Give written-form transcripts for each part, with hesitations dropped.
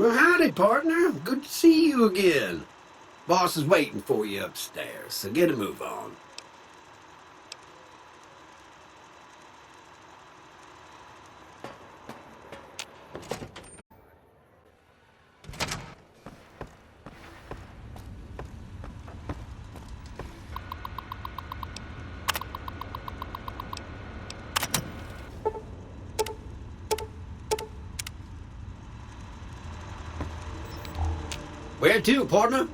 Well, howdy, partner. Good to see you again. Boss is waiting for you upstairs, so get a move on. Where to, partner?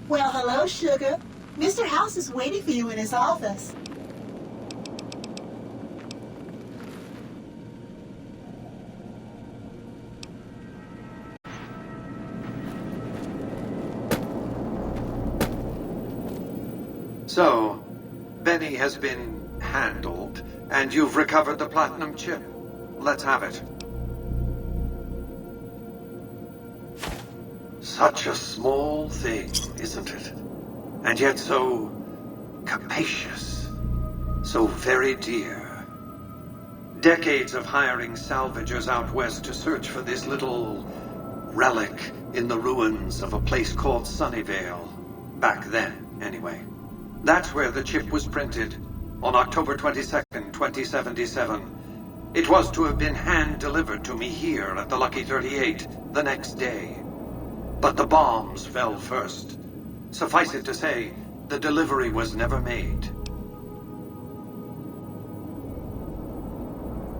Well, hello, sugar. Mr. House is waiting for you in his office. So, Benny has been handled, and you've recovered the platinum chip. Let's have it. Such a small thing, isn't it? And yet so capacious, so very dear. Decades of hiring salvagers out west to search for this little relic in the ruins of a place called Sunnyvale. Back then, anyway. That's where the chip was printed, on October 22nd, 2077. It was to have been hand-delivered to me here at the Lucky 38 the next day. But the bombs fell first. Suffice it to say, the delivery was never made.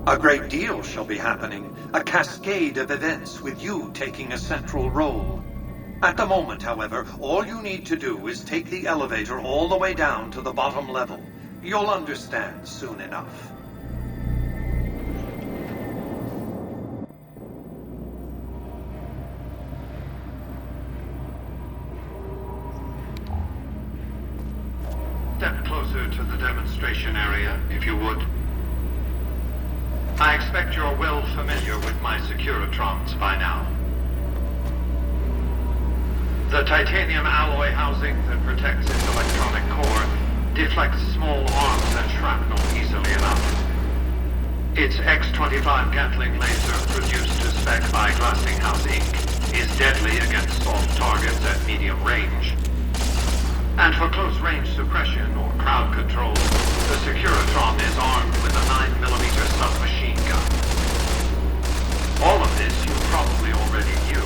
A great deal shall be happening, a cascade of events with you taking a central role. At the moment, however, all you need to do is take the elevator all the way down to the bottom level. You'll understand soon enough. Step closer to the demonstration area, if you would. I expect you're well familiar with my Securitrons by now. The titanium alloy housing that protects its electronic core deflects small arms and shrapnel easily enough. Its X-25 Gatling laser, produced to spec by Glassinghouse Inc., is deadly against soft targets at medium range. And for close-range suppression or crowd control, the Securitron is armed with a 9mm submachine gun. All of this you probably already knew.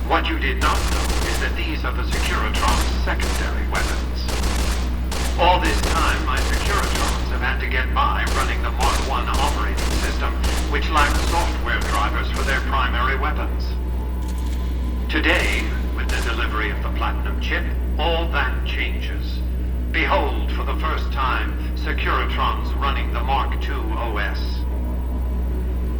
What you did not know is that these are the Securitron's secondary weapons. All this time, my Securitrons have had to get by running the Mark I operating system, which lacked software drivers for their primary weapons. Today, with the delivery of the Platinum chip, all that changes. Behold, for the first time, Securitrons running the Mark II OS.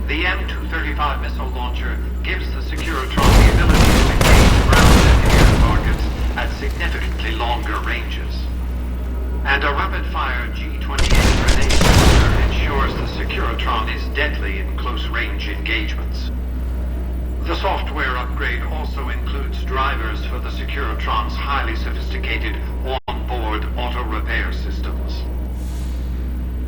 The M235 missile launcher gives the Securitron the ability to engage ground and air targets at significantly longer ranges. And a rapid-fire G-28 grenade launcher ensures the Securitron is deadly in close-range engagements. The software upgrade also includes drivers for the Securitron's highly sophisticated on-board auto-repair systems.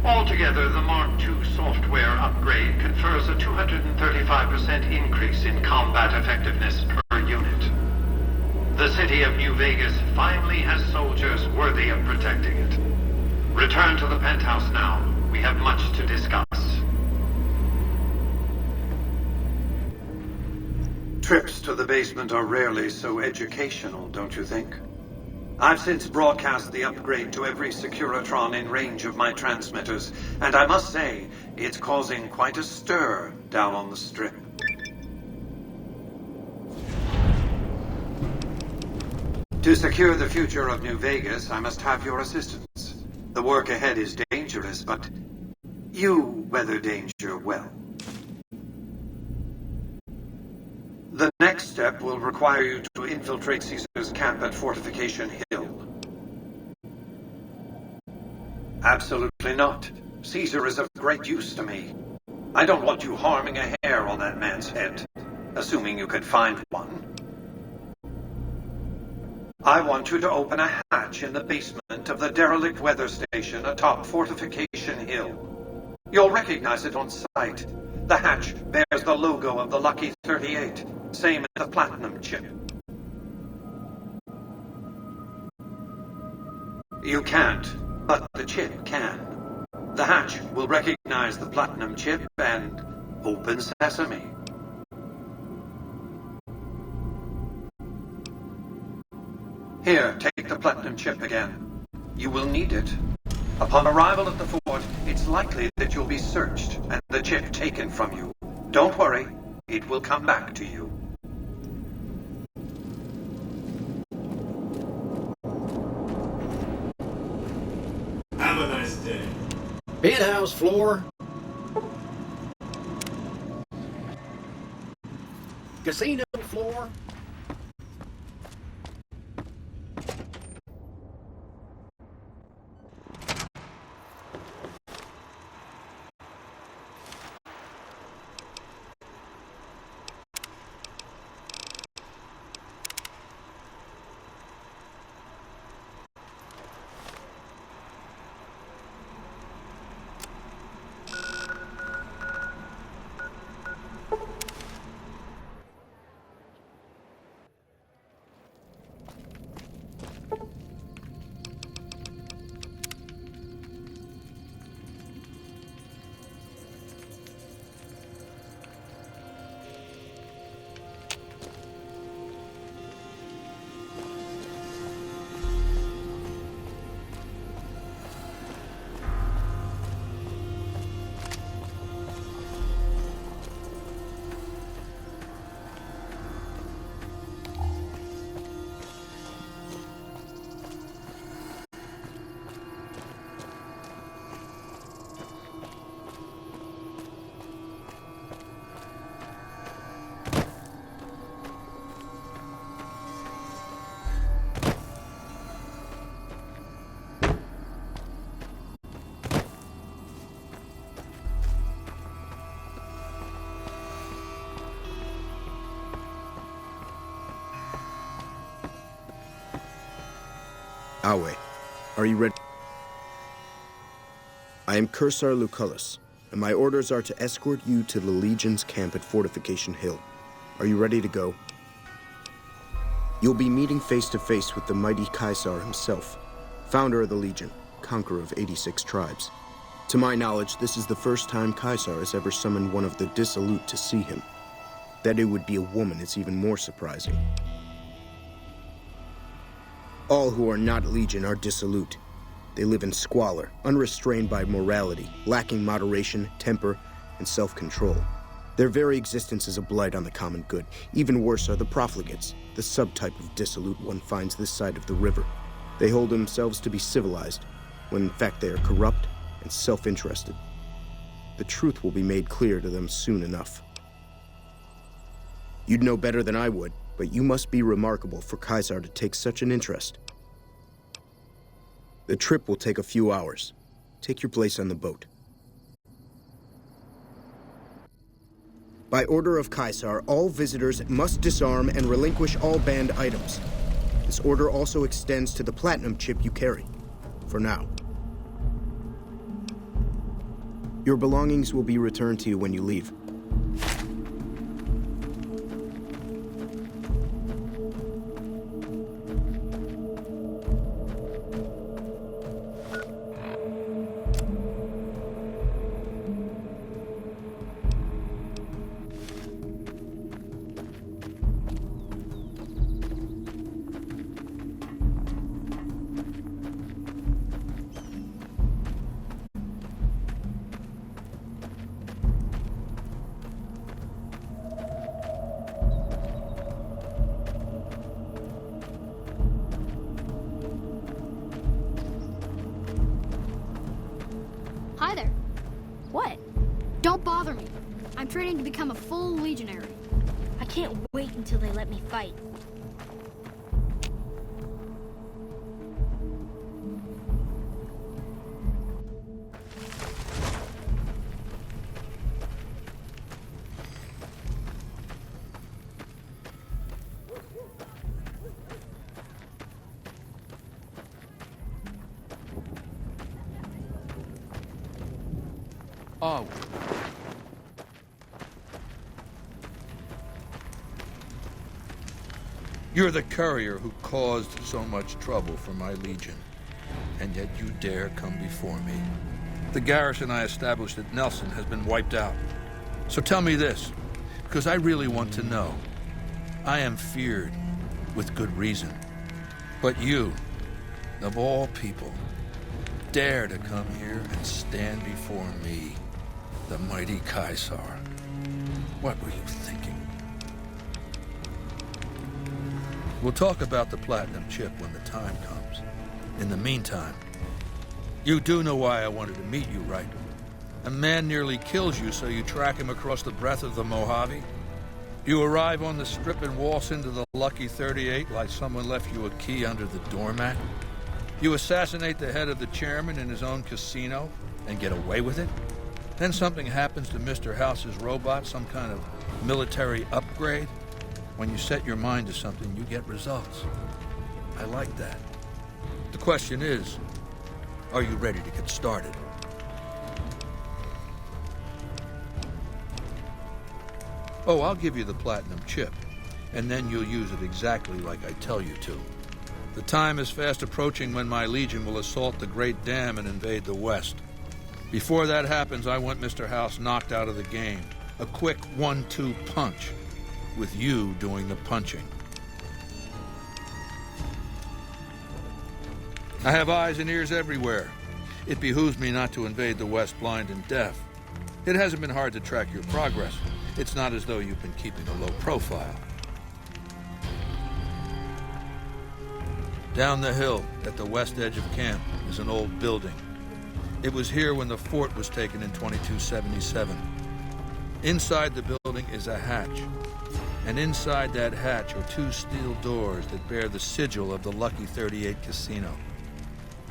Altogether, the Mark II software upgrade confers a 235% increase in combat effectiveness per unit. The city of New Vegas finally has soldiers worthy of protecting it. Return to the penthouse now. We have much to discuss. Trips to the basement are rarely so educational, don't you think? I've since broadcast the upgrade to every Securitron in range of my transmitters, and I must say, it's causing quite a stir down on the Strip. To secure the future of New Vegas, I must have your assistance. The work ahead is dangerous, but you weather danger well. The next step will require you to infiltrate Caesar's camp at Fortification Hill. Absolutely not. Caesar is of great use to me. I don't want you harming a hair on that man's head, assuming you could find one. I want you to open a hatch in the basement of the derelict weather station atop Fortification Hill. You'll recognize it on sight. The hatch bears the logo of the Lucky 38, same as the Platinum chip. You can't, but the chip can. The hatch will recognize the Platinum chip and open sesame. Here, take the Platinum chip again. You will need it. Upon arrival at the fort, it's likely that you'll be searched and the chip taken from you. Don't worry, it will come back to you. Have a nice day. Penthouse floor. Casino floor. Awe, are you ready? I am Cursar Lucullus, and my orders are to escort you to the Legion's camp at Fortification Hill. Are you ready to go? You'll be meeting face to face with the mighty Caesar himself, founder of the Legion, conqueror of 86 tribes. To my knowledge, this is the first time Caesar has ever summoned one of the dissolute to see him. That it would be a woman is even more surprising. All who are not Legion are dissolute. They live in squalor, unrestrained by morality, lacking moderation, temper, and self-control. Their very existence is a blight on the common good. Even worse are the profligates, the subtype of dissolute one finds this side of the river. They hold themselves to be civilized, when in fact they are corrupt and self-interested. The truth will be made clear to them soon enough. You'd know better than I would, but you must be remarkable for Caesar to take such an interest. The trip will take a few hours. Take your place on the boat. By order of Caesar, all visitors must disarm and relinquish all banned items. This order also extends to the Platinum chip you carry, for now. Your belongings will be returned to you when you leave. Hi there. What? Don't bother me. I'm training to become a full legionary. I can't wait until they let me fight. Oh. You're the courier who caused so much trouble for my Legion, and yet you dare come before me. The garrison I established at Nelson has been wiped out. So tell me this, because I really want to know. I am feared, with good reason. But you, of all people, dare to come here and stand before me, the mighty Caesar. What were you thinking? We'll talk about the Platinum Chip when the time comes. In the meantime, you do know why I wanted to meet you, right? A man nearly kills you, so you track him across the breadth of the Mojave. You arrive on the strip and waltz into the Lucky 38 like someone left you a key under the doormat. You assassinate the head of the chairman in his own casino and get away with it. Then something happens to Mr. House's robot, some kind of military upgrade. When you set your mind to something, you get results. I like that. The question is, are you ready to get started? Oh, I'll give you the Platinum Chip, and then you'll use it exactly like I tell you to. The time is fast approaching when my Legion will assault the Great Dam and invade the West. Before that happens, I want Mr. House knocked out of the game. A quick 1-2 punch, with you doing the punching. I have eyes and ears everywhere. It behooves me not to invade the West blind and deaf. It hasn't been hard to track your progress. It's not as though you've been keeping a low profile. Down the hill, at the west edge of camp, is an old building. It was here when the fort was taken in 2277. Inside the building is a hatch. And inside that hatch are 2 steel doors that bear the sigil of the Lucky 38 casino.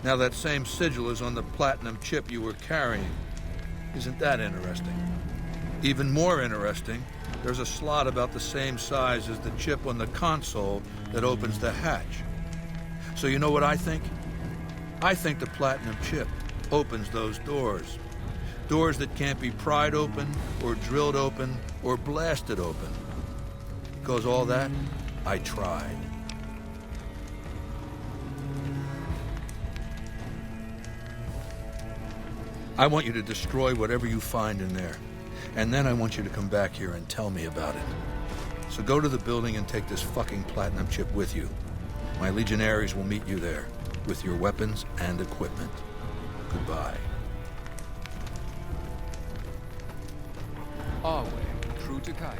Now that same sigil is on the Platinum Chip you were carrying. Isn't that interesting? Even more interesting, there's a slot about the same size as the chip on the console that opens the hatch. So you know what I think? I think the Platinum Chip opens those doors. Doors that can't be pried open, or drilled open, or blasted open. Because all that, I tried. I want you to destroy whatever you find in there. And then I want you to come back here and tell me about it. So go to the building and take this fucking Platinum Chip with you. My legionaries will meet you there, with your weapons and equipment. Goodbye. Our way, true to Kaiser.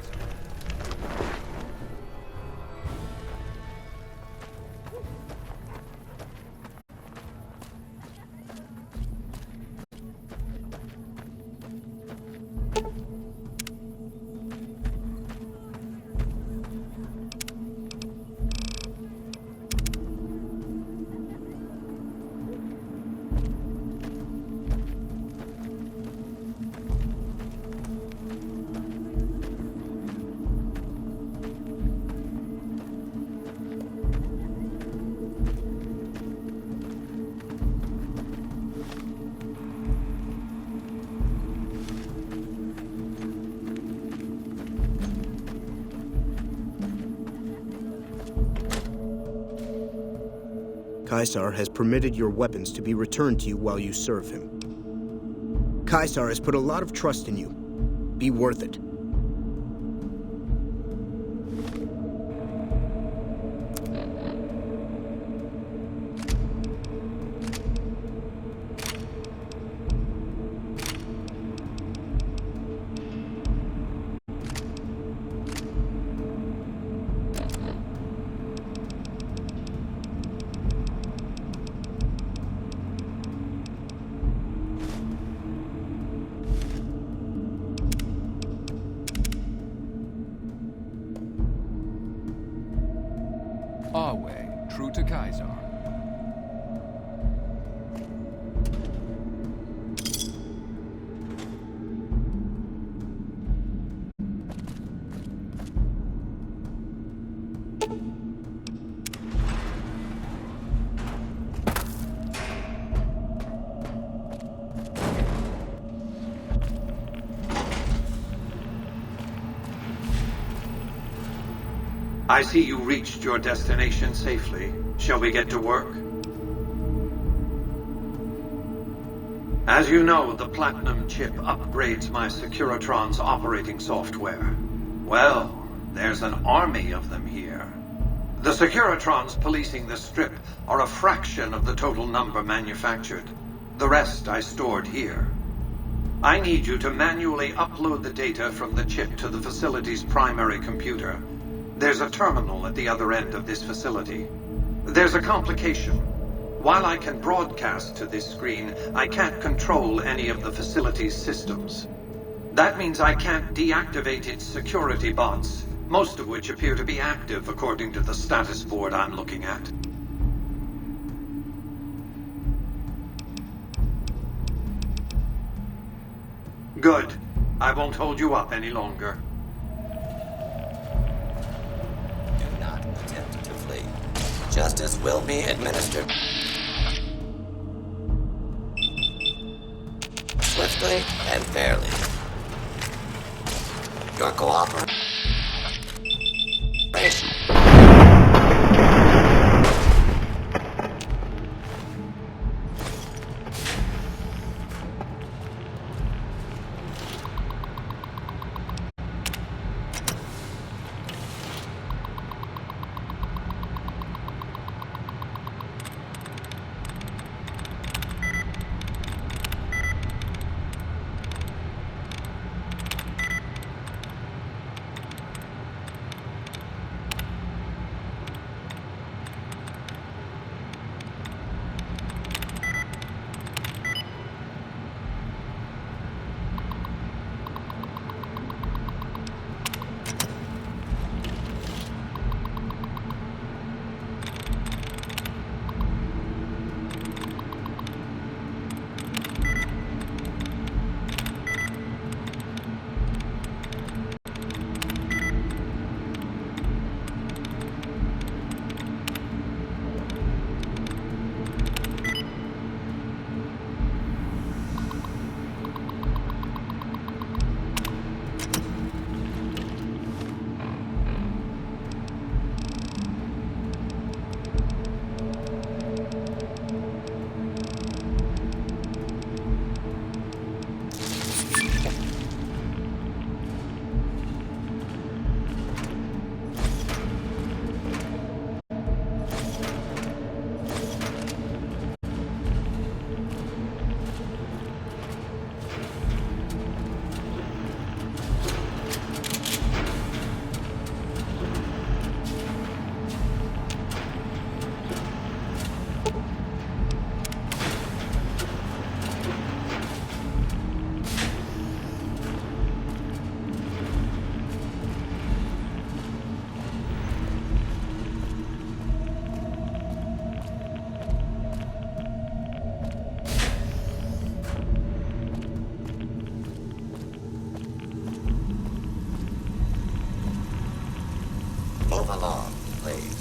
Caesar has permitted your weapons to be returned to you while you serve him. Caesar has put a lot of trust in you. Be worth it. Our way, true to Kaiser. I see you reached your destination safely. Shall we get to work? As you know, the Platinum chip upgrades my Securitron's operating software. Well, there's an army of them here. The Securitrons policing this strip are a fraction of the total number manufactured. The rest I stored here. I need you to manually upload the data from the chip to the facility's primary computer. There's a terminal at the other end of this facility. There's a complication. While I can broadcast to this screen, I can't control any of the facility's systems. That means I can't deactivate its security bots, most of which appear to be active according to the status board I'm looking at. Good. I won't hold you up any longer. Do not attempt to flee. Justice will be administered swiftly and fairly. Your cooperation. Move along, please.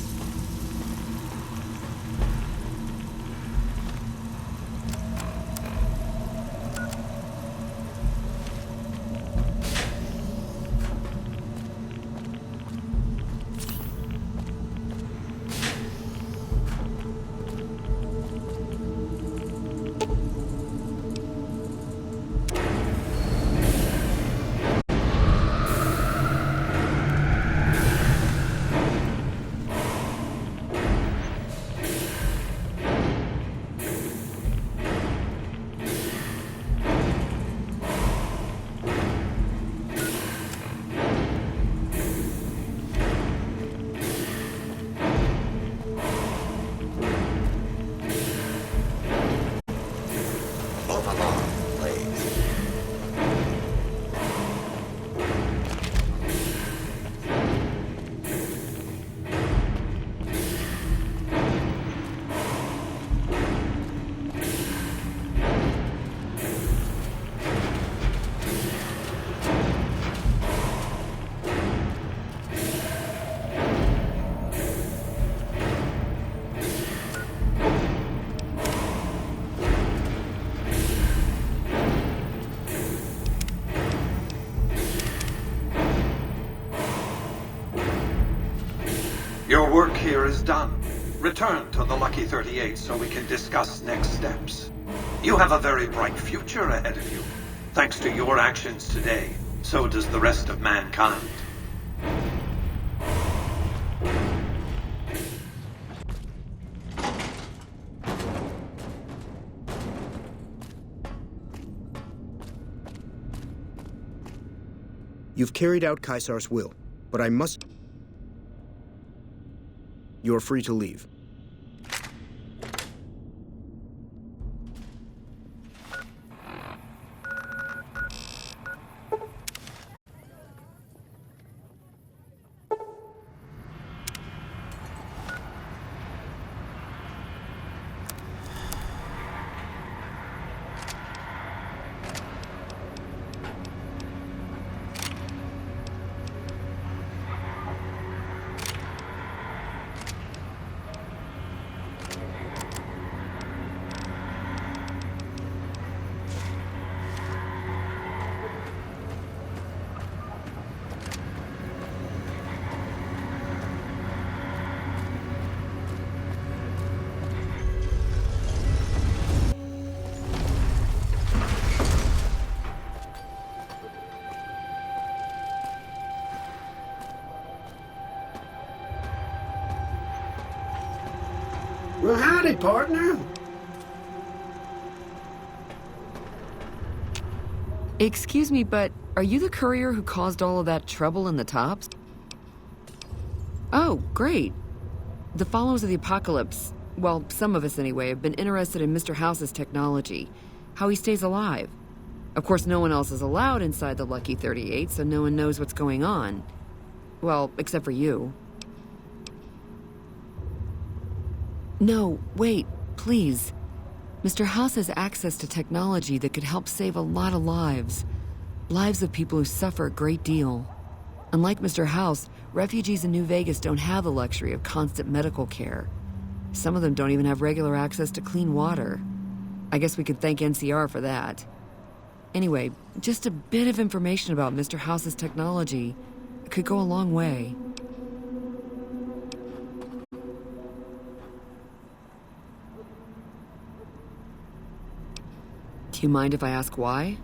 Your work here is done. Return to the Lucky 38 so we can discuss next steps. You have a very bright future ahead of you. Thanks to your actions today, so does the rest of mankind. You've carried out Caesar's will, but I must... You're free to leave. Well, howdy, partner. Excuse me, but are you the courier who caused all of that trouble in the tops? Oh, great. The followers of the apocalypse, well, some of us anyway, have been interested in Mr. House's technology, how he stays alive. Of course, no one else is allowed inside the Lucky 38, so no one knows what's going on. Well, except for you. No, wait, please. Mr. House has access to technology that could help save a lot of lives. Lives of people who suffer a great deal. Unlike Mr. House, refugees in New Vegas don't have the luxury of constant medical care. Some of them don't even have regular access to clean water. I guess we could thank NCR for that. Anyway, just a bit of information about Mr. House's technology could go a long way. Do you mind if I ask why?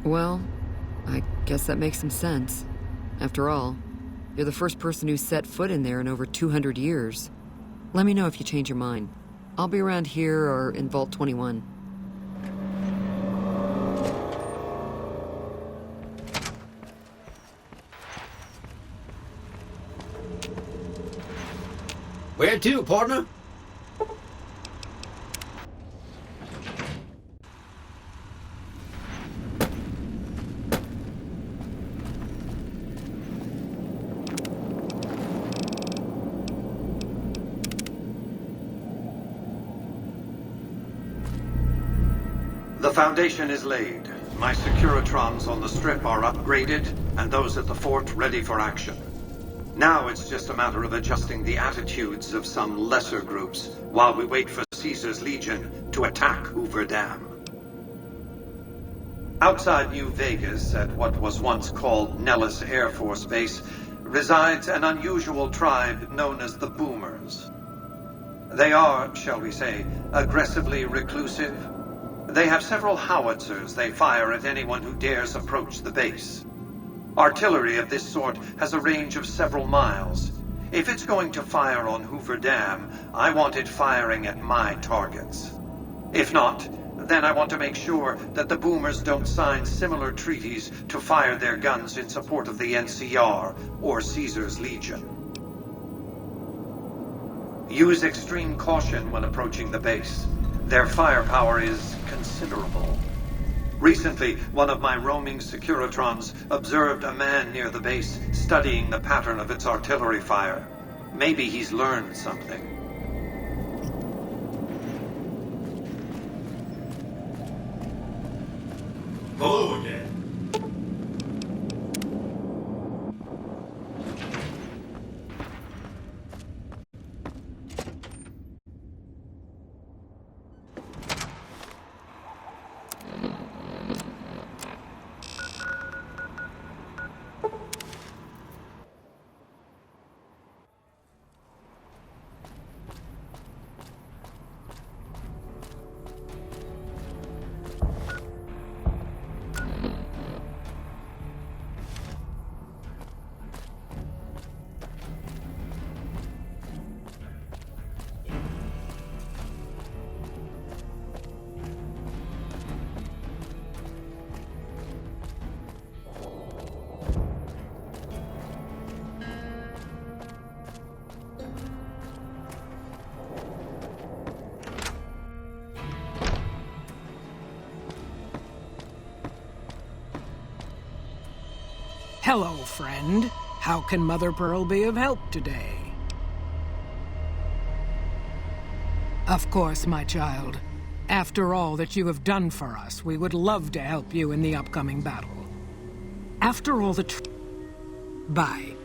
Well, I guess that makes some sense. After all, you're the first person who's set foot in there in over 200 years. Let me know if you change your mind. I'll be around here or in Vault 21. Where to, partner? The foundation is laid. My Securitrons on the Strip are upgraded, and those at the fort ready for action. Now it's just a matter of adjusting the attitudes of some lesser groups while we wait for Caesar's Legion to attack Hoover Dam. Outside New Vegas, at what was once called Nellis Air Force Base, resides an unusual tribe known as the Boomers. They are, shall we say, aggressively reclusive. They have several howitzers they fire at anyone who dares approach the base. Artillery of this sort has a range of several miles. If it's going to fire on Hoover Dam, I want it firing at my targets. If not, then I want to make sure that the Boomers don't sign similar treaties to fire their guns in support of the NCR or Caesar's Legion. Use extreme caution when approaching the base. Their firepower is considerable. Recently, one of my roaming Securitrons observed a man near the base studying the pattern of its artillery fire. Maybe he's learned something. Hello again. Hello, friend. How can Mother Pearl be of help today? Of course, my child. After all that you have done for us, we would love to help you in the upcoming battle. After all the Bye.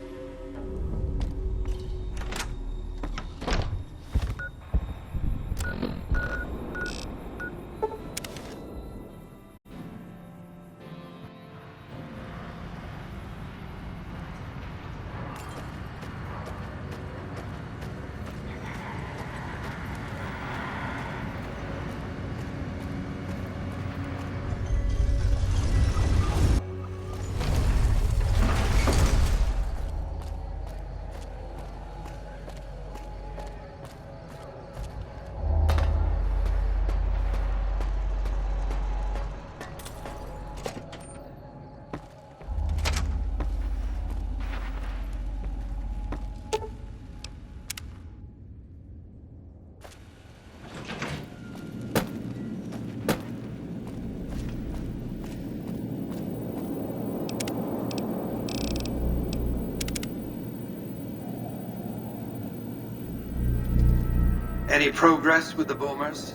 Any progress with the boomers?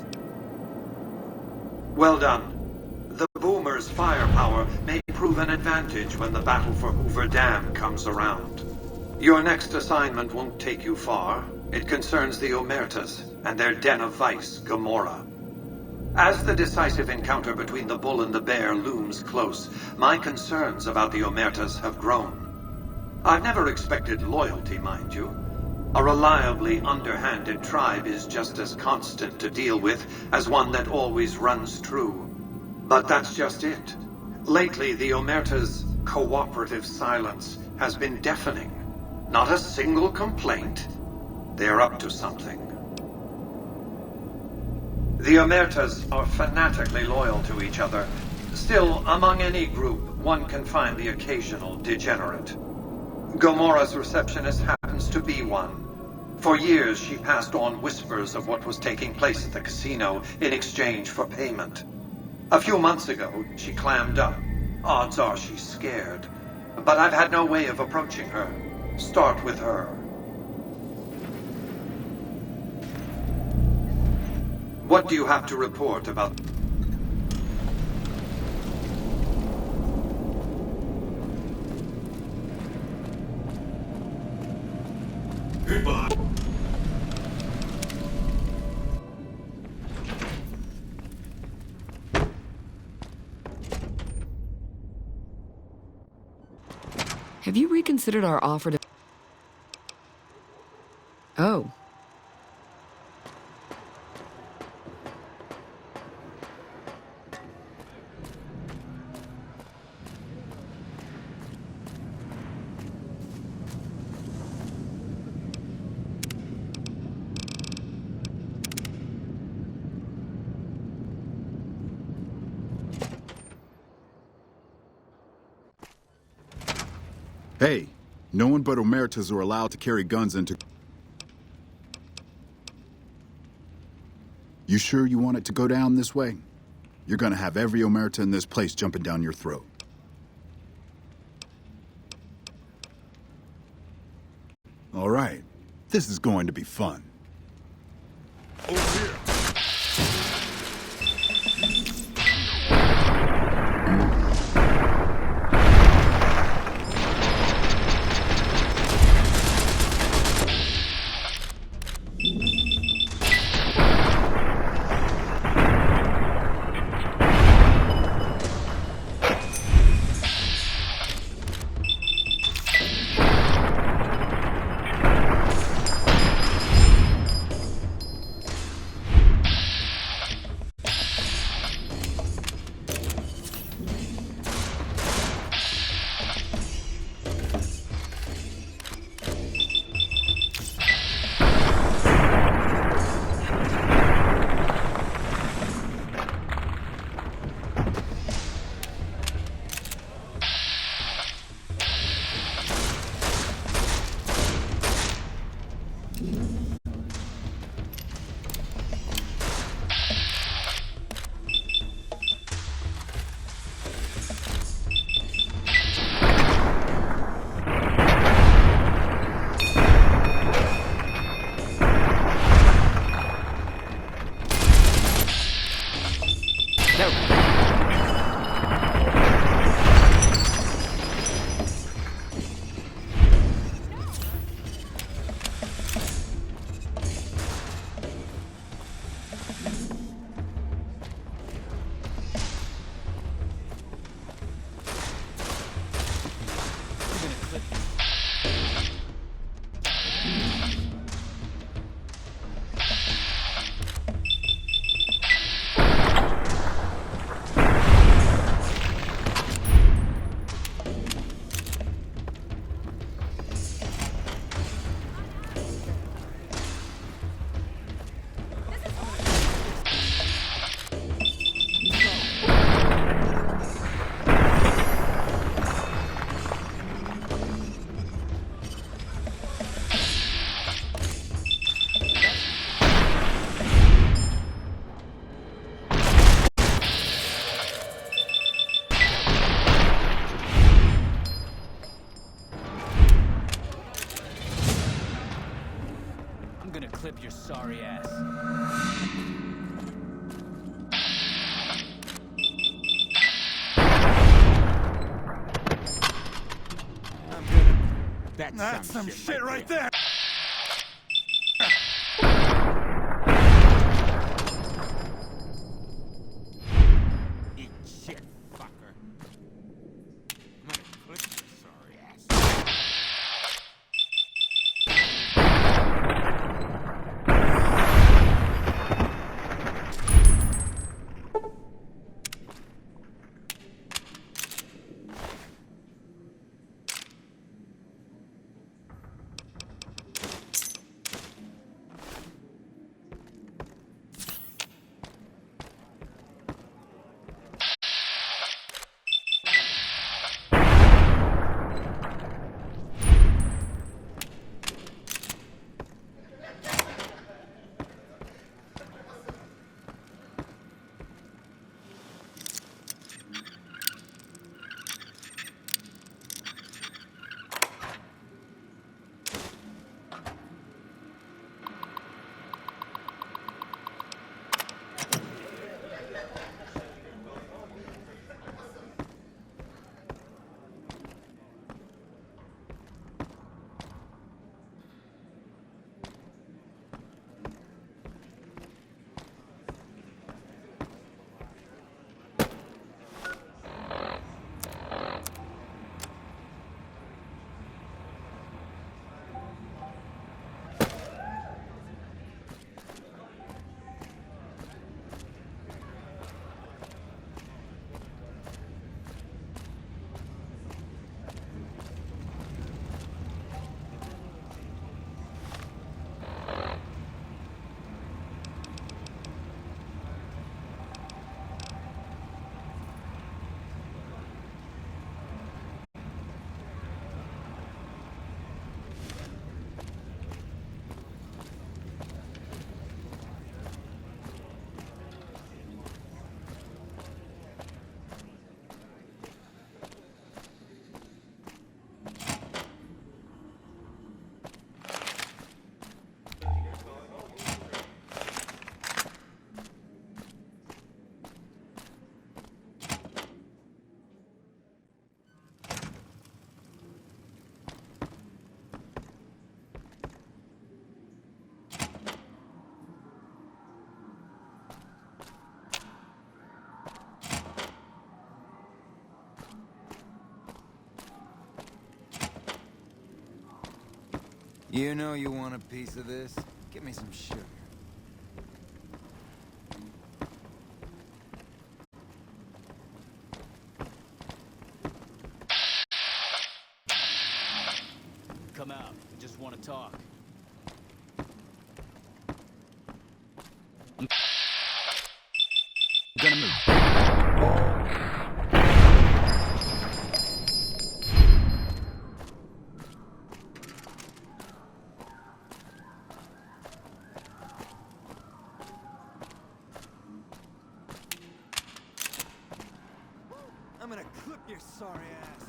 Well done. The boomers' firepower may prove an advantage when the battle for Hoover Dam comes around. Your next assignment won't take you far. It concerns the Omertas and their den of vice, Gomorrah. As the decisive encounter between the bull and the bear looms close, my concerns about the Omertas have grown. I've never expected loyalty, mind you. A reliably underhanded tribe is just as constant to deal with as one that always runs true. But that's just it. Lately, the Omerta's cooperative silence has been deafening. Not a single complaint. They're up to something. The Omertas are fanatically loyal to each other. Still, among any group, one can find the occasional degenerate. Gomorrah's receptionist happens to be one. For years, she passed on whispers of what was taking place at the casino in exchange for payment. A few months ago, she clammed up. Odds are she's scared. But I've had no way of approaching her. Start with her. What do you have to report about... Goodbye. Have you reconsidered our offer to... Oh. Hey, no one but Omertas are allowed to carry guns into... You sure you want it to go down this way? You're gonna have every Omerta in this place jumping down your throat. All right, this is going to be fun. Over here. clip your sorry ass. That's some shit right there! Eat shit, fucker. I'm gonna clip your sorry ass. You know you want a piece of this? Give me some sugar. Come out. We just want to talk. Gonna move. I'm gonna clip your sorry ass.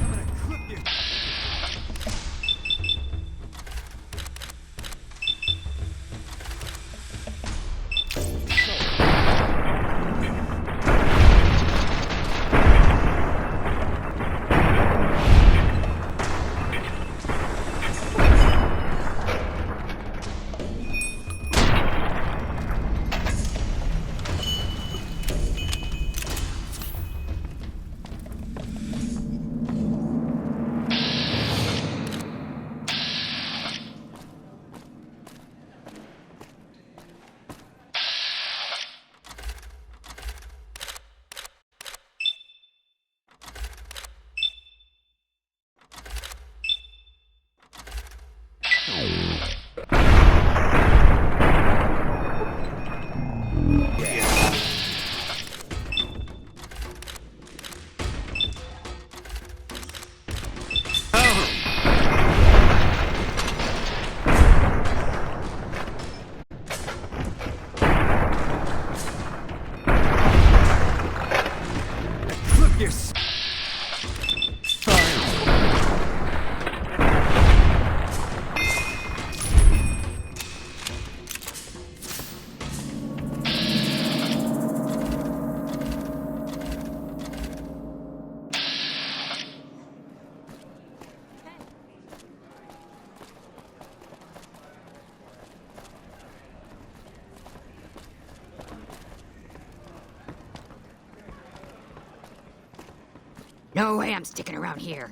I'm gonna clip your... No way I'm sticking around here.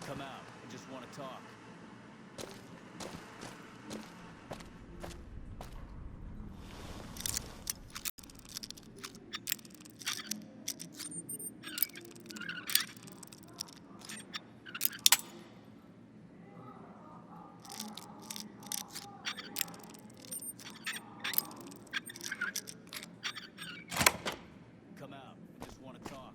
Come out. I just want to talk. Come out. I just want to talk.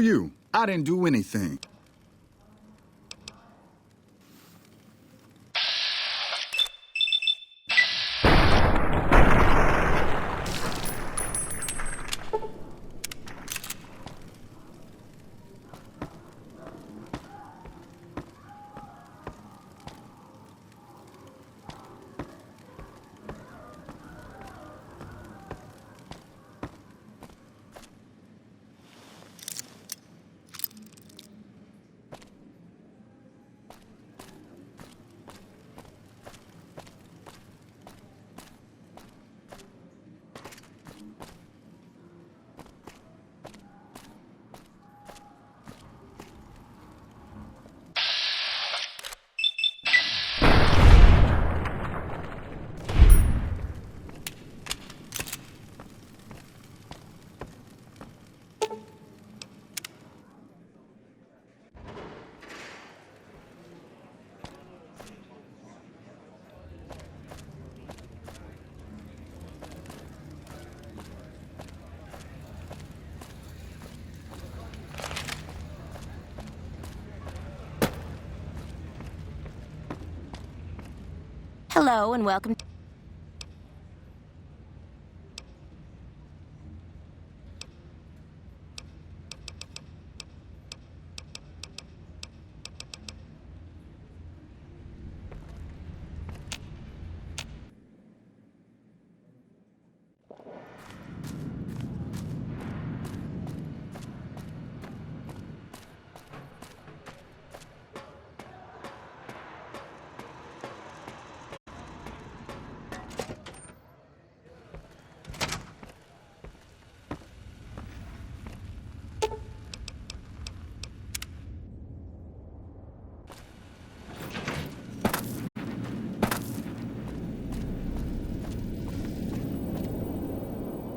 are you? I didn't do anything. Hello and welcome.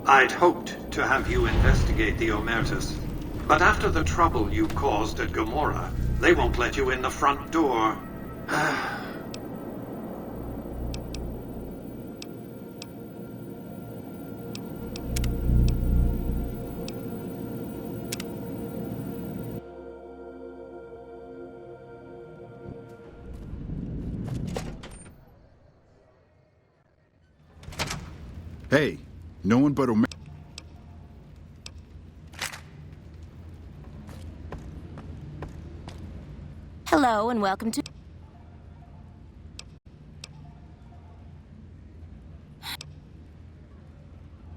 I'd hoped to have you investigate the Omertas, but after the trouble you caused at Gomorrah, they won't let you in the front door. Hey, no one but Omer. Hello and welcome to.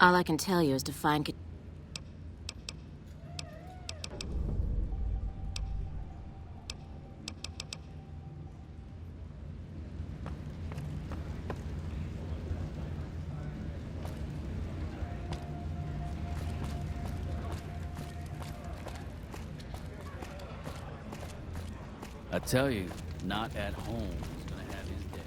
All I can tell you is to find. I tell you, not at home is gonna have his day.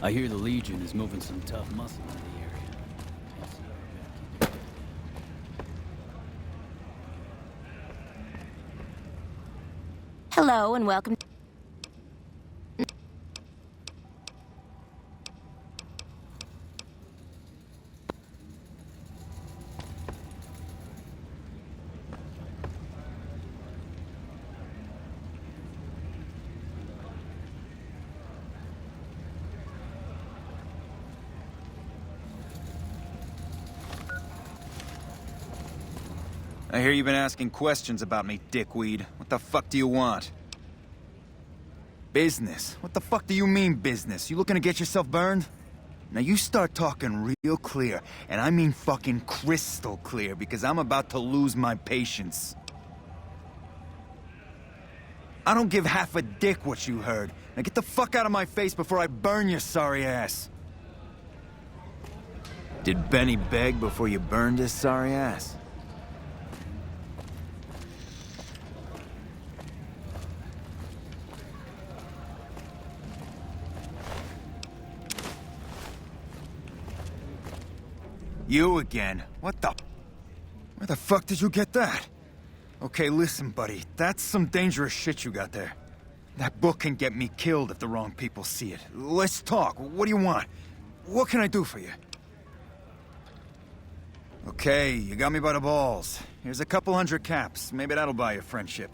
I hear the Legion is moving some tough muscle in the area. Hello and welcome. I hear you've been asking questions about me, dickweed. What the fuck do you want? Business? What the fuck do you mean, business? You looking to get yourself burned? Now you start talking real clear, and I mean fucking crystal clear, because I'm about to lose my patience. I don't give half a dick what you heard. Now get the fuck out of my face before I burn your sorry ass. Did Benny beg before you burned his sorry ass? You again? What the... Where the fuck did you get that? Okay, listen, buddy. That's some dangerous shit you got there. That book can get me killed if the wrong people see it. Let's talk. What do you want? What can I do for you? Okay, you got me by the balls. Here's a couple hundred caps. Maybe that'll buy you friendship.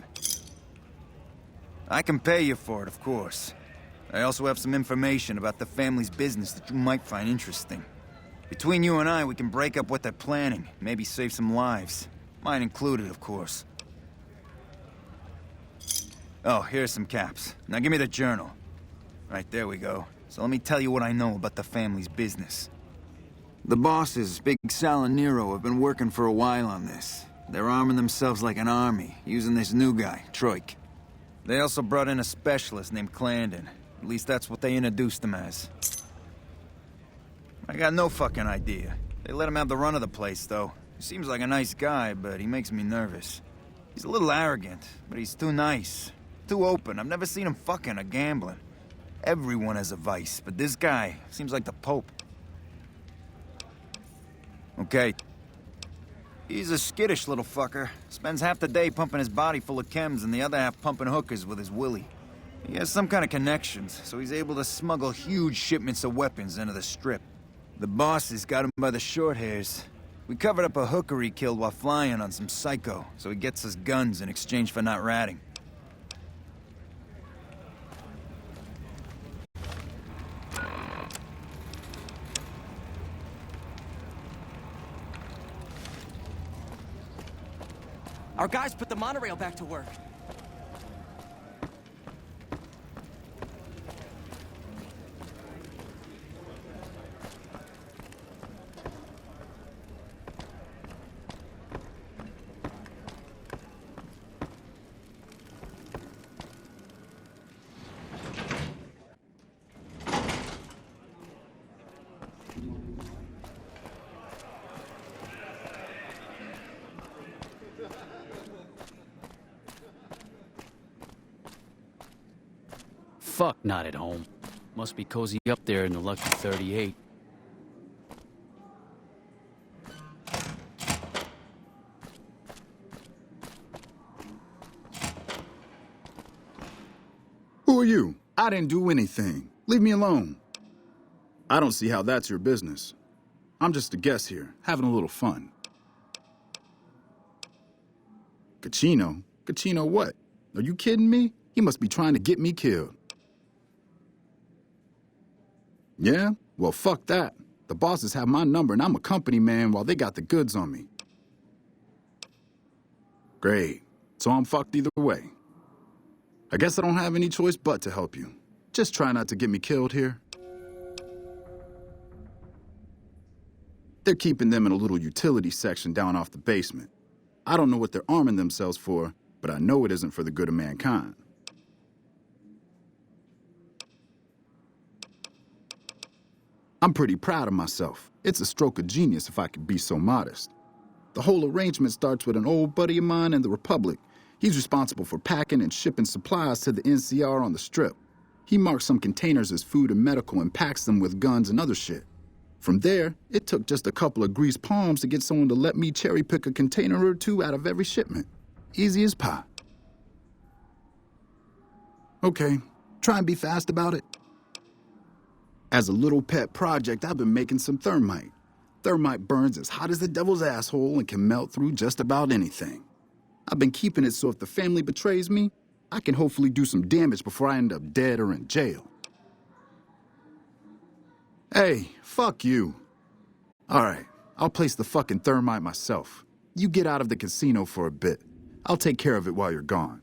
I can pay you for it, of course. I also have some information about the family's business that you might find interesting. Between you and I, we can break up what they're planning, maybe save some lives. Mine included, of course. Oh, here's some caps. Now give me the journal. Right, there we go. So let me tell you what I know about the family's business. The bosses, Big Sal and Nero, have been working for a while on this. They're arming themselves like an army, using this new guy, Troik. They also brought in a specialist named Clarendon. At least that's what they introduced him as. I got no fucking idea. They let him have the run of the place, though. He seems like a nice guy, but he makes me nervous. He's a little arrogant, but he's too nice. Too open. I've never seen him fucking or gambling. Everyone has a vice, but this guy seems like the Pope. Okay. He's a skittish little fucker. Spends half the day pumping his body full of chems and the other half pumping hookers with his willy. He has some kind of connections, so he's able to smuggle huge shipments of weapons into the Strip. The bosses got him by the short hairs. We covered up a hooker he killed while flying on some psycho, so he gets us guns in exchange for not ratting. Our guys put the monorail back to work. Fuck, not at home. Must be cozy up there in the Lucky 38. Who are you? I didn't do anything. Leave me alone. I don't see how that's your business. I'm just a guest here, having a little fun. Cachino? Cachino what? Are you kidding me? He must be trying to get me killed. Yeah? Well, fuck that. The bosses have my number and I'm a company man while they got the goods on me. Great. So I'm fucked either way. I guess I don't have any choice but to help you. Just try not to get me killed here. They're keeping them in a little utility section down off the basement. I don't know what they're arming themselves for, but I know it isn't for the good of mankind. I'm pretty proud of myself. It's a stroke of genius if I could be so modest. The whole arrangement starts with an old buddy of mine in the Republic. He's responsible for packing and shipping supplies to the NCR on the Strip. He marks some containers as food and medical and packs them with guns and other shit. From there, it took just a couple of greased palms to get someone to let me cherry-pick a container or two out of every shipment. Easy as pie. Okay, try and be fast about it. As a little pet project, I've been making some thermite. Thermite burns as hot as the devil's asshole and can melt through just about anything. I've been keeping it so if the family betrays me, I can hopefully do some damage before I end up dead or in jail. Hey, fuck you. All right, I'll place the fucking thermite myself. You get out of the casino for a bit. I'll take care of it while you're gone.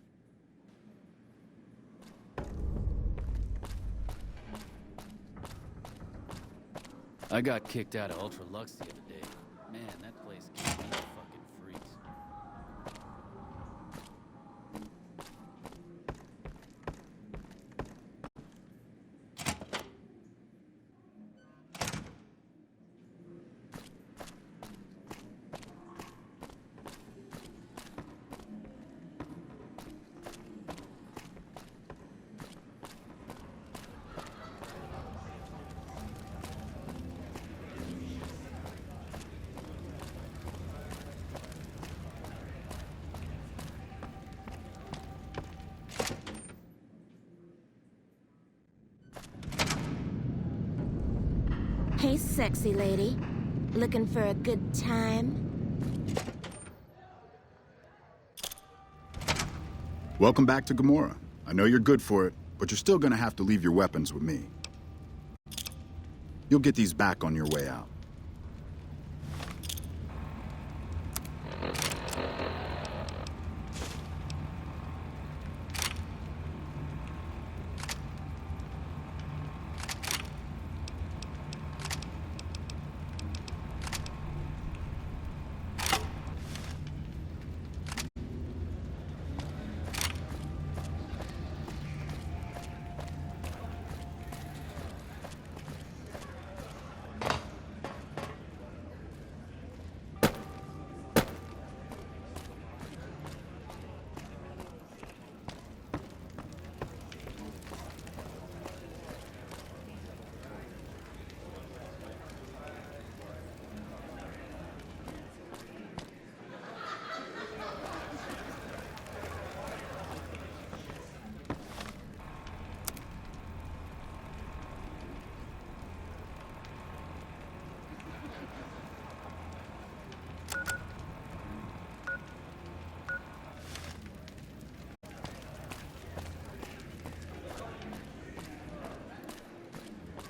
I got kicked out of Ultra Lux the other day. Man, that place gave me a fucking freeze. Hey, sexy lady. Looking for a good time? Welcome back to Gamora. I know you're good for it, but you're still gonna have to leave your weapons with me. You'll get these back on your way out.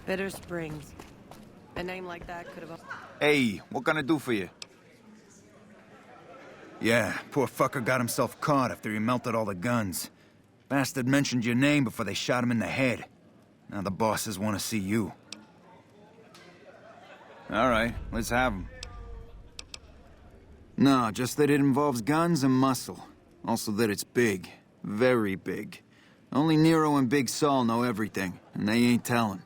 Bitter Springs. A name like that could have... Hey, what can I do for you? Yeah, poor fucker got himself caught after he melted all the guns. Bastard mentioned your name before they shot him in the head. Now the bosses want to see you. All right, let's have him. No, just that it involves guns and muscle. Also that it's big. Very big. Only Nero and Big Saul know everything, and they ain't telling.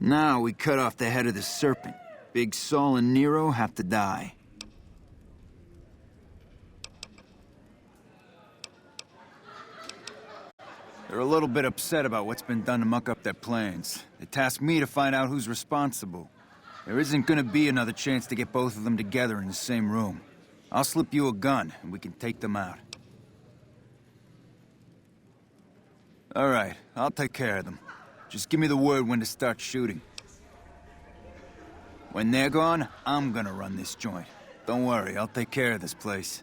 Now we cut off the head of the serpent. Big Saul and Nero have to die. They're a little bit upset about what's been done to muck up their plans. They tasked me to find out who's responsible. There isn't gonna be another chance to get both of them together in the same room. I'll slip you a gun, and we can take them out. All right, I'll take care of them. Just give me the word when to start shooting. When they're gone, I'm gonna run this joint. Don't worry, I'll take care of this place.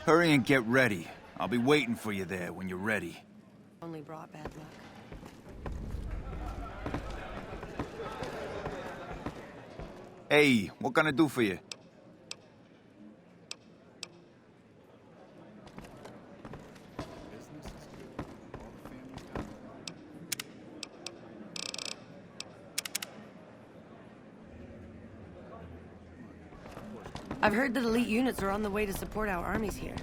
Hurry and get ready. I'll be waiting for you there when you're ready. Only brought bad luck. Hey, what can I do for you? I've heard that elite units are on the way to support our armies here.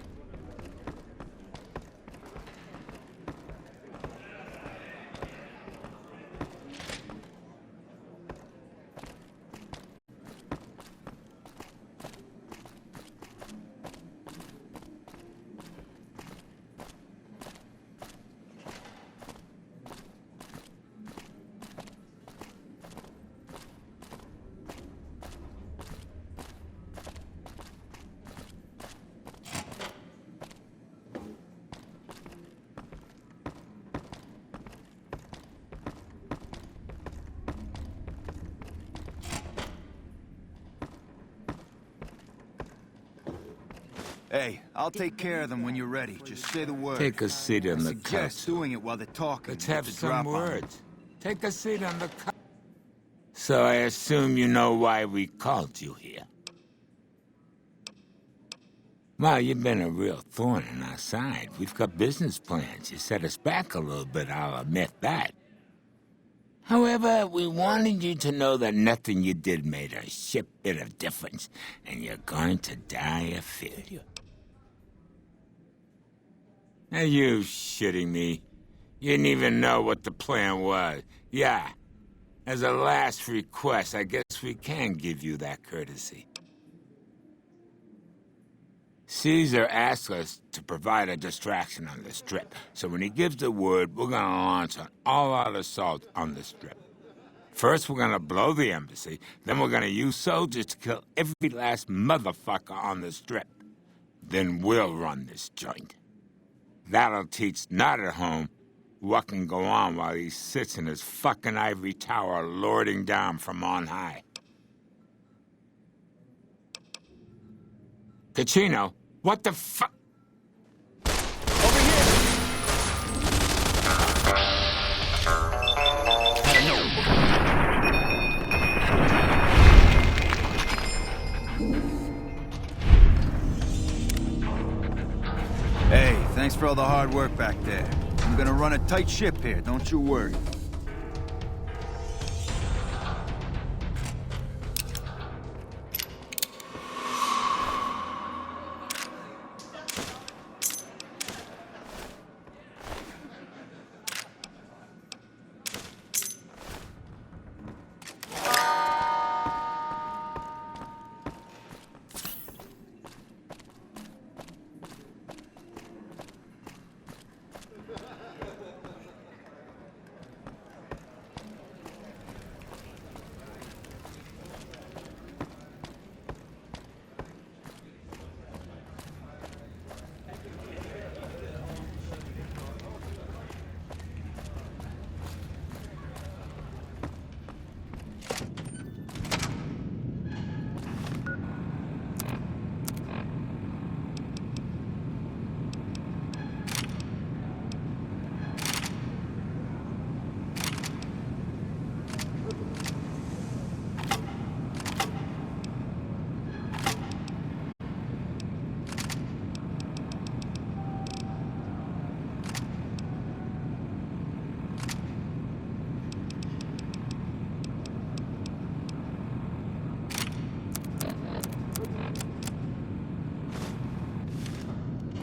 Hey, I'll take care of them when you're ready. Just say the word. Take a seat on the suggest council. doing it while they're talking. Let's have to some drop on 'em. words. Take a seat on the couch. So I assume you know why we called you here. Well, you've been a real thorn in our side. We've got business plans. You set us back a little bit, I'll admit that. However, we wanted you to know that nothing you did made a shit bit of difference, and you're going to die a failure. Are you shitting me? You didn't even know what the plan was. Yeah. As a last request, I guess we can give you that courtesy. Caesar asked us to provide a distraction on the Strip, so when he gives the word, we're gonna launch an all-out assault on the Strip. First, we're gonna blow the embassy, then we're gonna use soldiers to kill every last motherfucker on the Strip. Then we'll run this joint. That'll teach Not at Home what can go on while he sits in his fucking ivory tower lording down from on high. Cachino, what the fuck? Over here! Hey, thanks for all the hard work back there. I'm gonna run a tight ship here, don't you worry.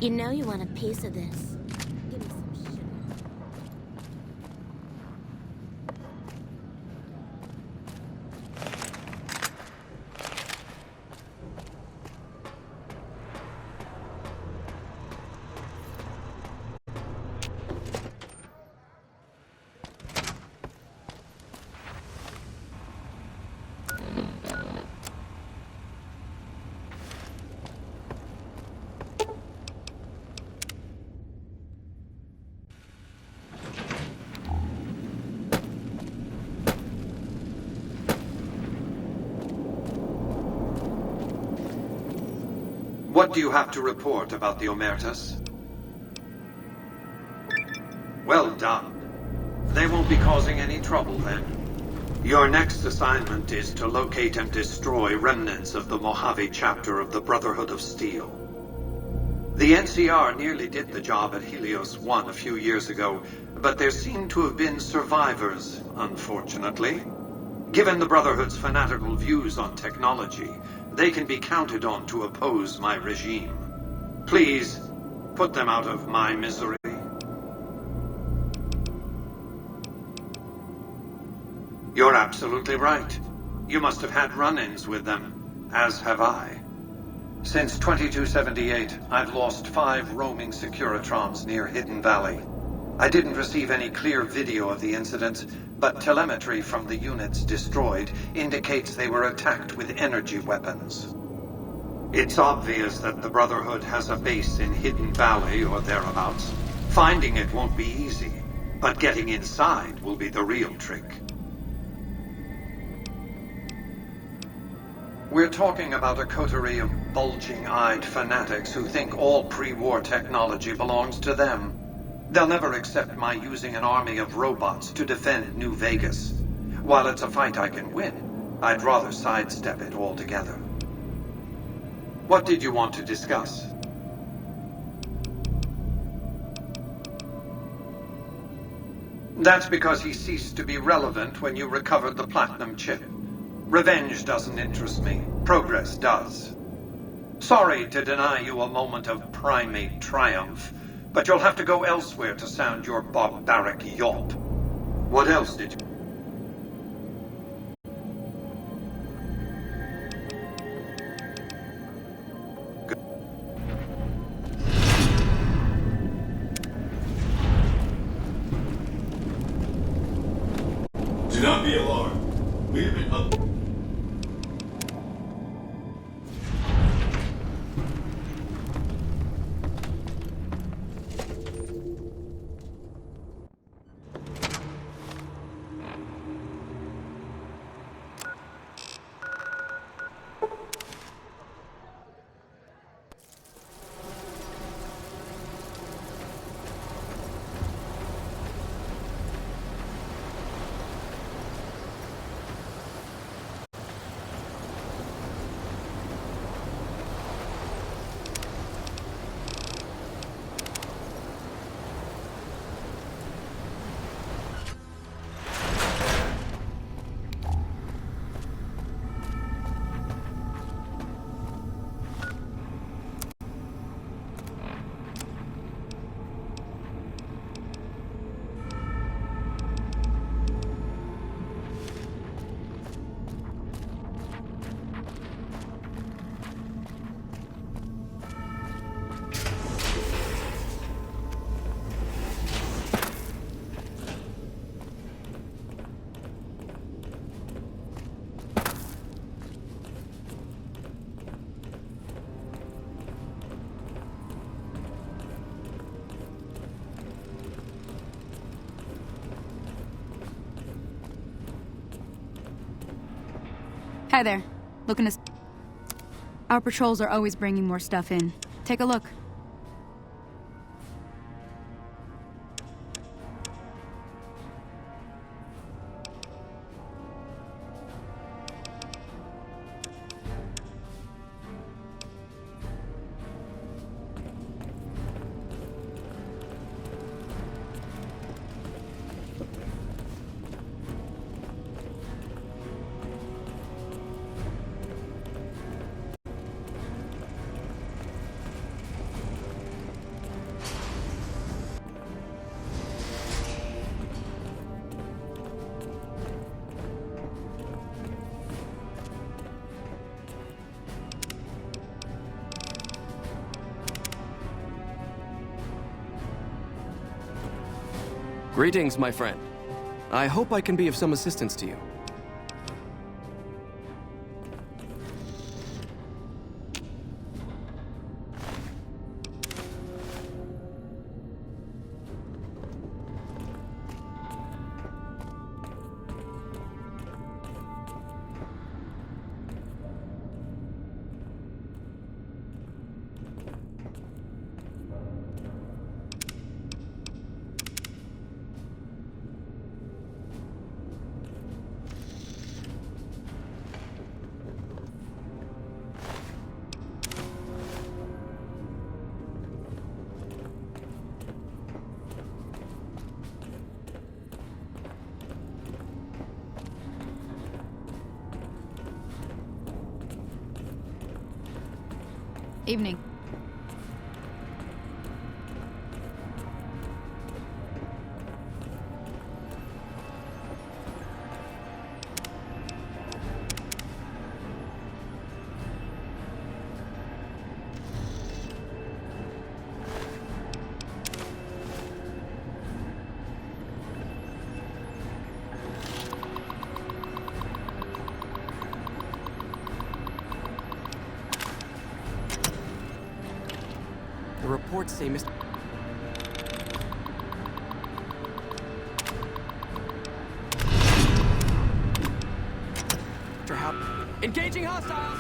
You know you want a piece of this. Give me some sugar. What do you have to report about the Omertas? Well done. They won't be causing any trouble then. Your next assignment is to locate and destroy remnants of the Mojave chapter of the Brotherhood of Steel. The NCR nearly did the job at Helios 1 a few years ago, but there seem to have been survivors, unfortunately. Given the Brotherhood's fanatical views on technology, they can be counted on to oppose my regime. Please, put them out of my misery. You're absolutely right. You must have had run-ins with them, as have I. Since 2278, I've lost 5 roaming Securitrons near Hidden Valley. I didn't receive any clear video of the incident, but telemetry from the units destroyed indicates they were attacked with energy weapons. It's obvious that the Brotherhood has a base in Hidden Valley or thereabouts. Finding it won't be easy, but getting inside will be the real trick. We're talking about a coterie of bulging-eyed fanatics who think all pre-war technology belongs to them. They'll never accept my using an army of robots to defend New Vegas. While it's a fight I can win, I'd rather sidestep it altogether. What did you want to discuss? That's because he ceased to be relevant when you recovered the platinum chip. Revenge doesn't interest me. Progress does. Sorry to deny you a moment of primate triumph, but you'll have to go elsewhere to sound your barbaric yawp. What else did you... Do not be alarmed. We have been up. Hi there. Looking to... Our patrols are always bringing more stuff in. Take a look. Greetings, my friend. I hope I can be of some assistance to you. Evening. The reports say Mr. Engaging hostiles!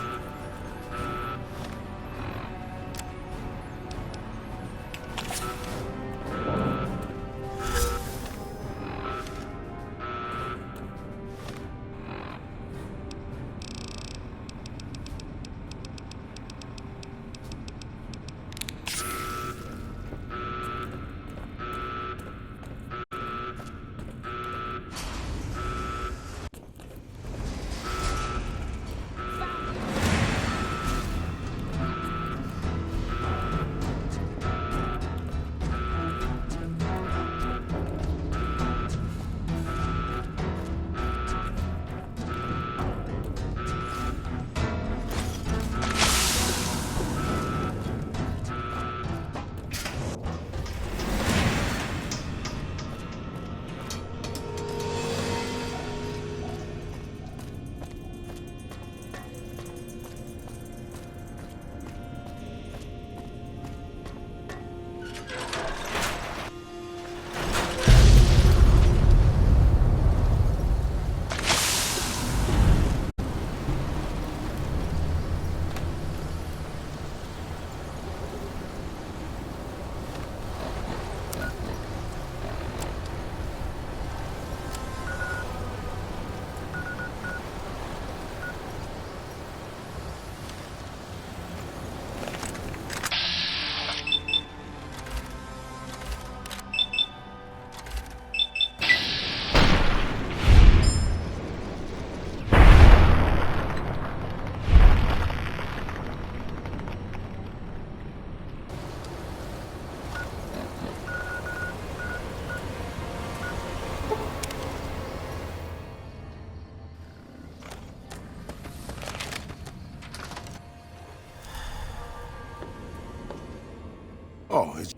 Oh, it's...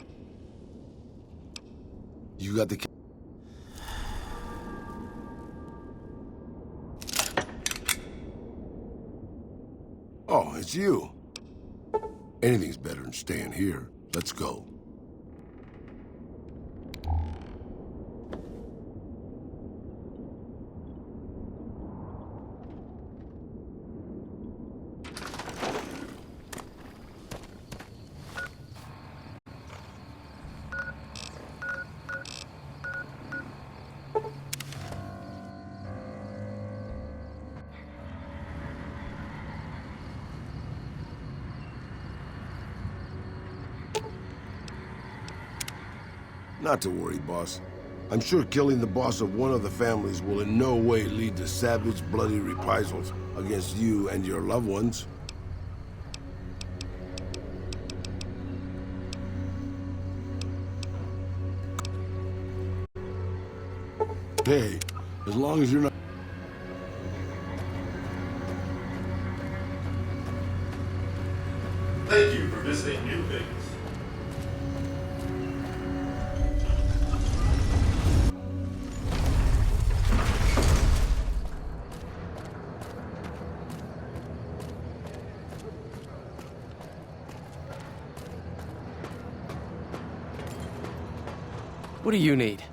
You got the... Oh, it's you. Anything's better than staying here. Let's go. Not to worry, boss. I'm sure killing the boss of one of the families will in no way lead to savage, bloody reprisals against you and your loved ones. Hey, as long as you're not... Thank you for visiting New Vegas. What do you need?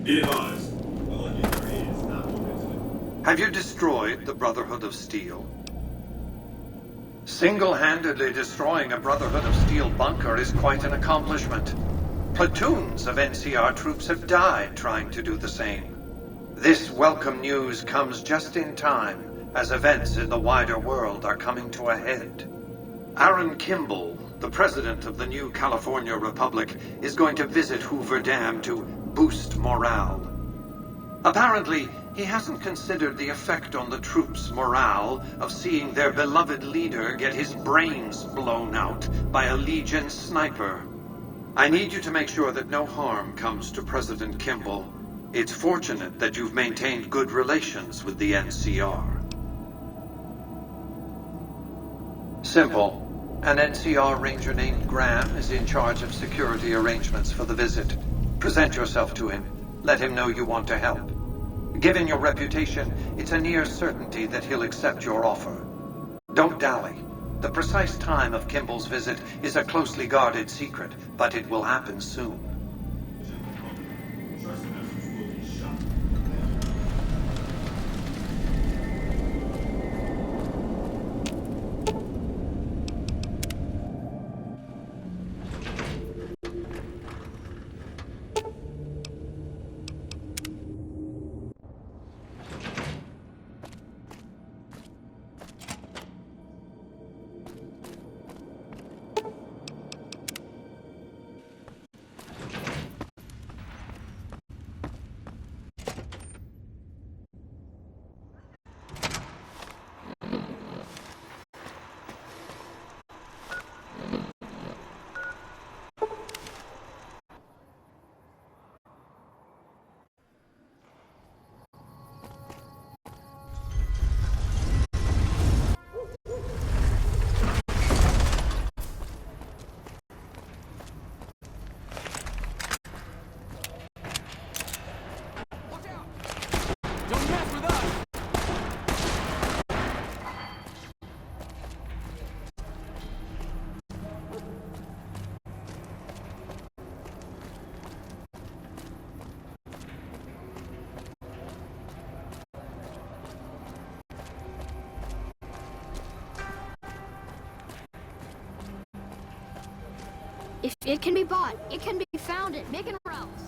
Be advised, the Lucky 3 is not visited. Have you destroyed the Brotherhood of Steel? Single-handedly destroying a Brotherhood of Steel bunker is quite an accomplishment. Platoons of NCR troops have died trying to do the same. This welcome news comes just in time as events in the wider world are coming to a head. Aaron Kimball, the president of the new California Republic, is going to visit Hoover Dam to boost morale. Apparently, he hasn't considered the effect on the troops' morale of seeing their beloved leader get his brains blown out by a Legion sniper. I need you to make sure that no harm comes to President Kimball. It's fortunate that you've maintained good relations with the NCR. Simple. An NCR ranger named Graham is in charge of security arrangements for the visit. Present yourself to him. Let him know you want to help. Given your reputation, it's a near certainty that he'll accept your offer. Don't dally. The precise time of Kimball's visit is a closely guarded secret, but it will happen soon. If it can be bought, it can be found at Mick and Ralph's.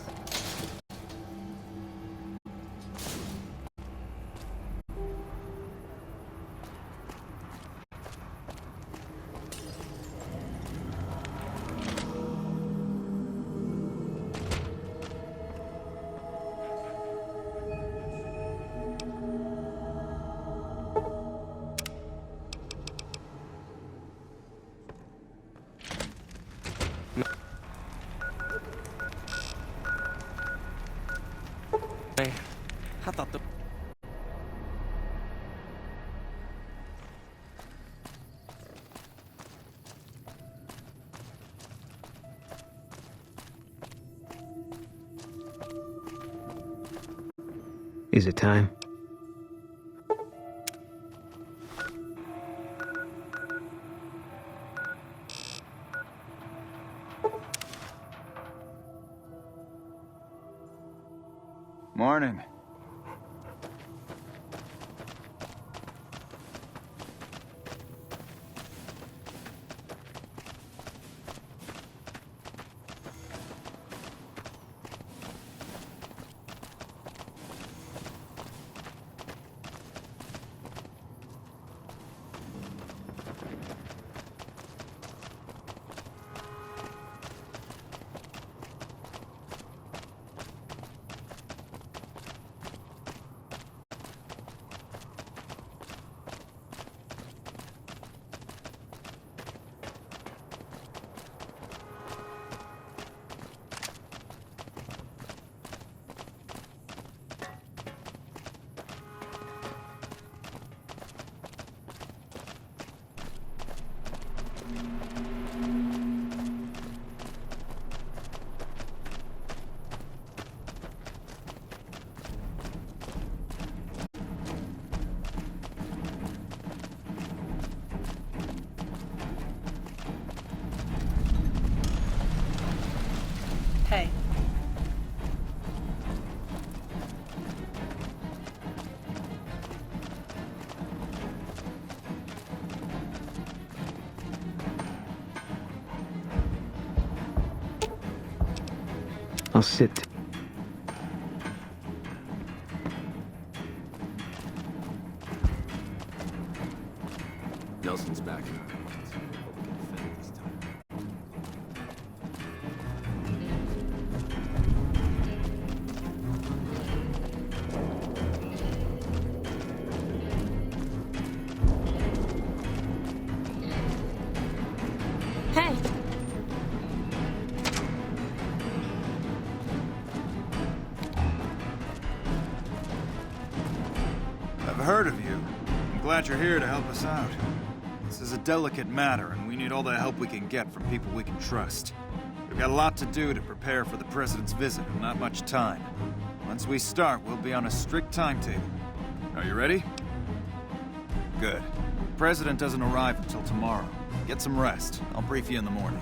Is it time? Morning. Hey. I'll sit. Nelson's back. Hey. I've heard of you. I'm glad you're here to help us out. This is a delicate matter, and we need all the help we can get from people we can trust. We've got a lot to do to prepare for the President's visit, and not much time. Once we start, we'll be on a strict timetable. Are you ready? Good. The President doesn't arrive until tomorrow. Get some rest. I'll brief you in the morning.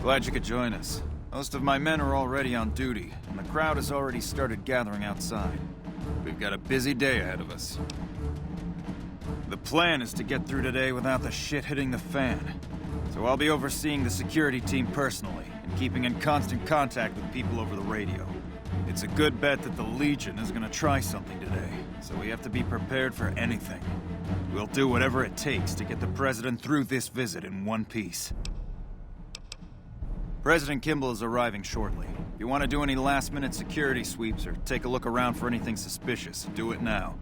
Glad you could join us. Most of my men are already on duty, and the crowd has already started gathering outside. We've got a busy day ahead of us. The plan is to get through today without the shit hitting the fan. So I'll be overseeing the security team personally, and keeping in constant contact with people over the radio. It's a good bet that the Legion is gonna try something today, so we have to be prepared for anything. We'll do whatever it takes to get the President through this visit in one piece. President Kimball is arriving shortly. If you want to do any last-minute security sweeps or take a look around for anything suspicious, do it now.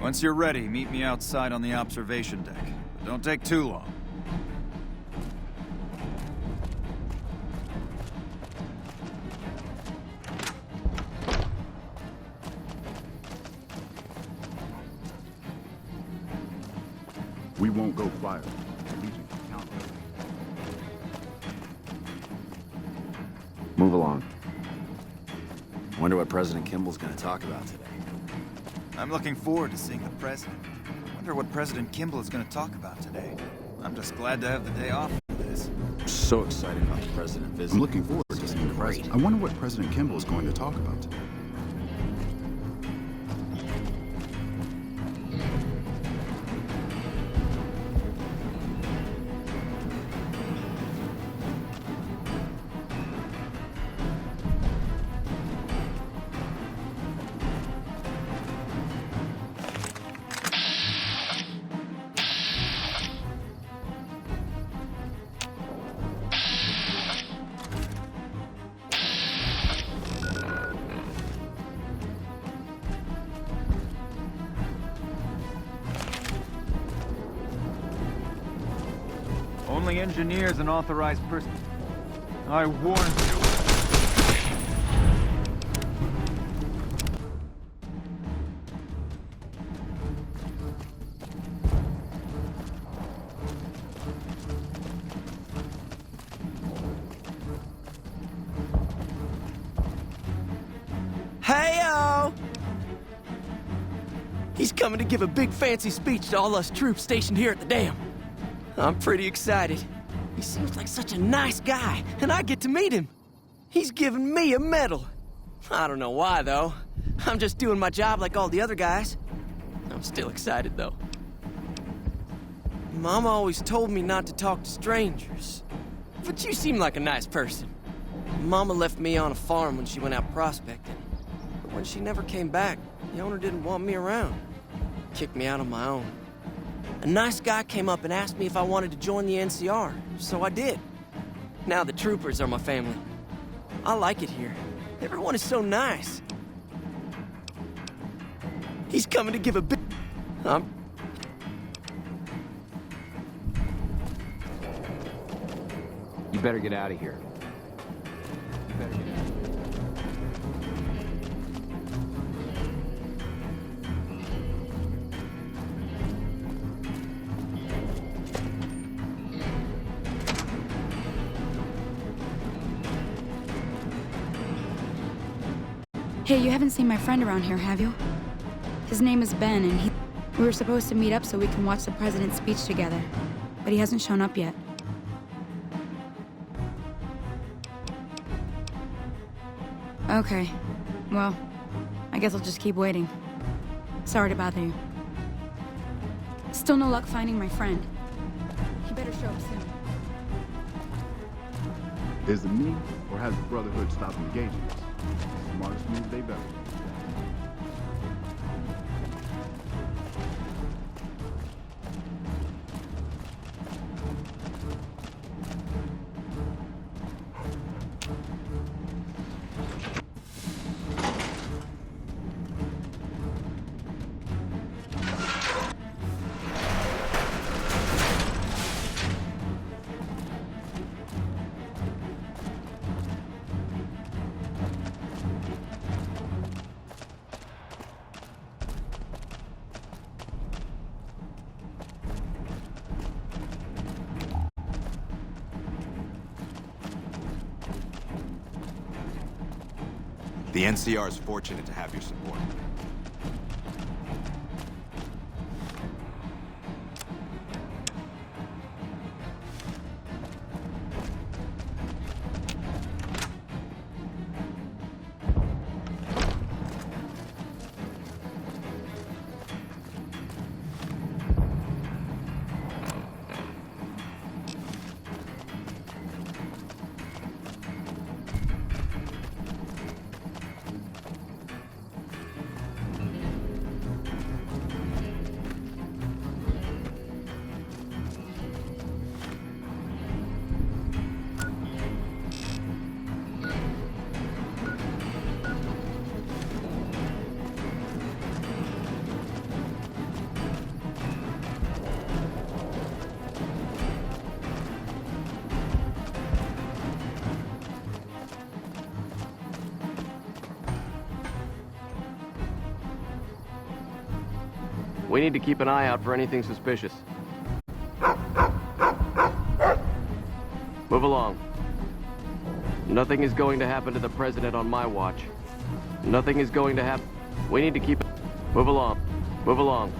Once you're ready, meet me outside on the observation deck. But don't take too long. We won't go quiet. The Legion can count on us. Move along. Wonder what President Kimball's gonna talk about today. I'm looking forward to seeing the President. Wonder what President Kimball is going to talk about today. I'm just glad to have the day off for this. I'm so excited about the President visit. I'm looking forward to seeing the President. I wonder what President Kimball is going to talk about today. Only engineers and authorized persons. I warned you. He's coming to give a big fancy speech to all us troops stationed here at the dam. I'm pretty excited. He seems like such a nice guy, and I get to meet him. He's giving me a medal. I don't know why, though. I'm just doing my job like all the other guys. I'm still excited, though. Mama always told me not to talk to strangers. But you seem like a nice person. Mama left me on a farm when she went out prospecting. But when she never came back, the owner didn't want me around. Kicked me out on my own. A nice guy came up and asked me if I wanted to join the NCR, so I did. Now the troopers are my family. I like it here. Everyone is so nice. He's coming to give a big... You better get out of here. You better get out of here. Hey, you haven't seen my friend around here, have you? His name is Ben, and we were supposed to meet up so we can watch the president's speech together. But he hasn't shown up yet. Okay. Well, I guess I'll just keep waiting. Sorry to bother you. Still no luck finding my friend. He better show up soon. Is it me, or has the Brotherhood stopped engaging us? Smartest move they've ever made. The NCR is fortunate to have your support. We need to keep an eye out for anything suspicious. Move along. Nothing is going to happen to the president on my watch. Nothing is going to happen. We need to keep... Move along. Move along.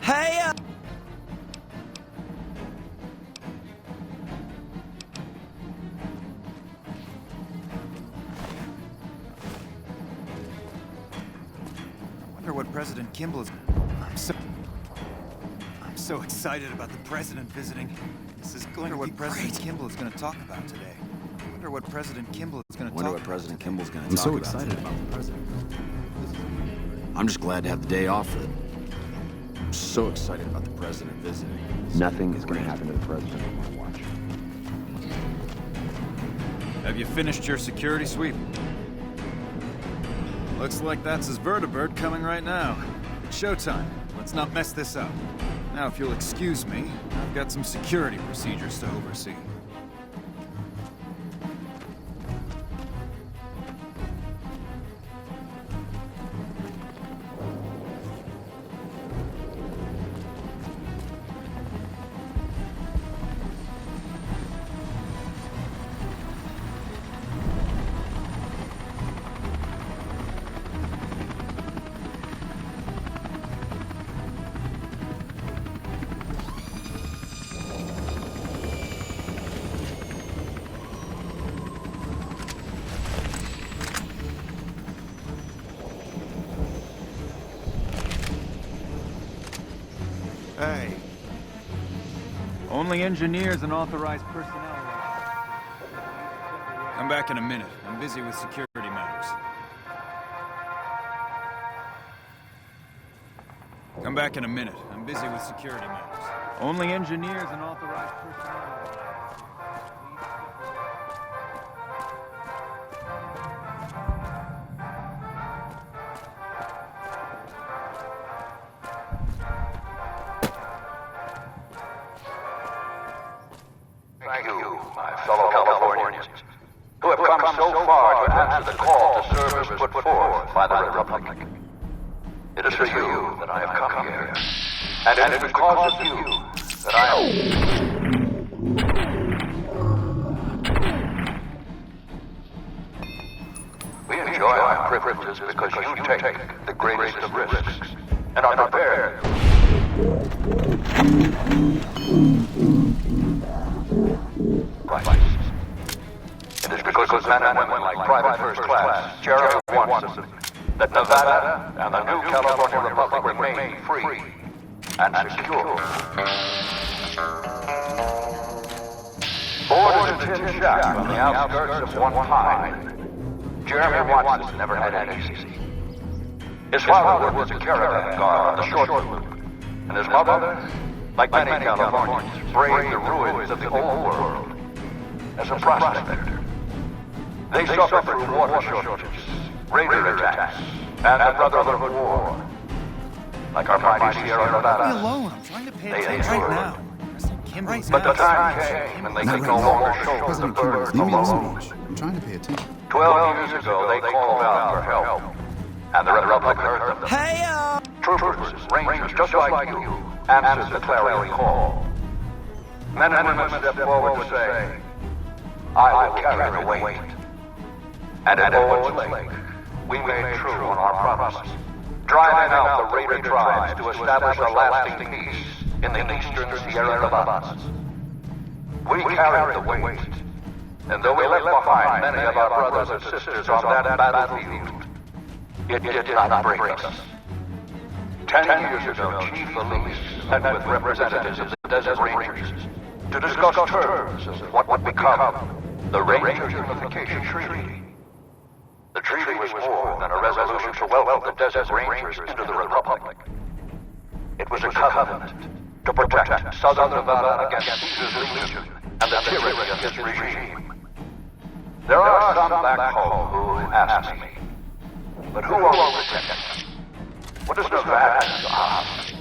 Hey, I wonder what President Kimball is... I'm so excited about the president visiting. This is going to be President Kimball is going to talk about today. I wonder what President Kimball is going to talk about. I'm so excited about the president. I'm just glad to have the day off for it. I'm so excited about the president visiting. Nothing is going to happen to the president on my watch. Have you finished your security sweep? Looks like that's his vertibird coming right now. It's showtime. Let's not mess this up. Now, if you'll excuse me, I've got some security procedures to oversee. Hey. Only engineers and authorized personnel. Come back in a minute. I'm busy with security matters. Come back in a minute. I'm busy with security matters. Only engineers and authorized personnel. Thank you, my fellow Californians, who have come so far to answer the call to service put forth by the Republic. It is for you that I have come here, and it is because of you that I We enjoy our privileges because you take the greatest of risks and are prepared. Right. It is because of men and women like Private First Class Jeremy Watson that Nevada and the new California Republic remain free and secure. Born in a tin shack on the outskirts of One Pine, Jeremy Watson never had it easy. His father worked as a caravan guard on the short loop, and his mother, like many Californians, braved the ruins of the old world as a prospector. They suffered through water shortages, raider attacks, and the Brotherhood War. Like our mighty Sierra Nevada, Leave me alone. I'm trying to pay they attention endured. right now. But the time came and they could no longer shoulder the burden alone. I'm trying to pay attention. 12 years ago, they called out for help, and the Republic heard them. Hey, Troopers, Rangers, just like you, answered the clarion call. Men and women stepped forward to say, I will carry the weight. And at Owens Lake, we made true on our promise, driving out the raider tribes to establish a lasting peace in the eastern Sierra Nevadas. We carried the weight, and though we left behind many of our brothers and sisters on that battlefield, it did not break us. 10 years ago, Chief Elise met with representatives of the Desert Rangers to discuss terms of what would become the Ranger Unification Treaty. The treaty was more than a resolution to welcome the Desert Rangers into the Republic. It was a covenant to protect Southern Nevada against Caesar's Legion and the tyranny of his regime. There are some back home who ask me, but who are we protecting? What is Nevada to us?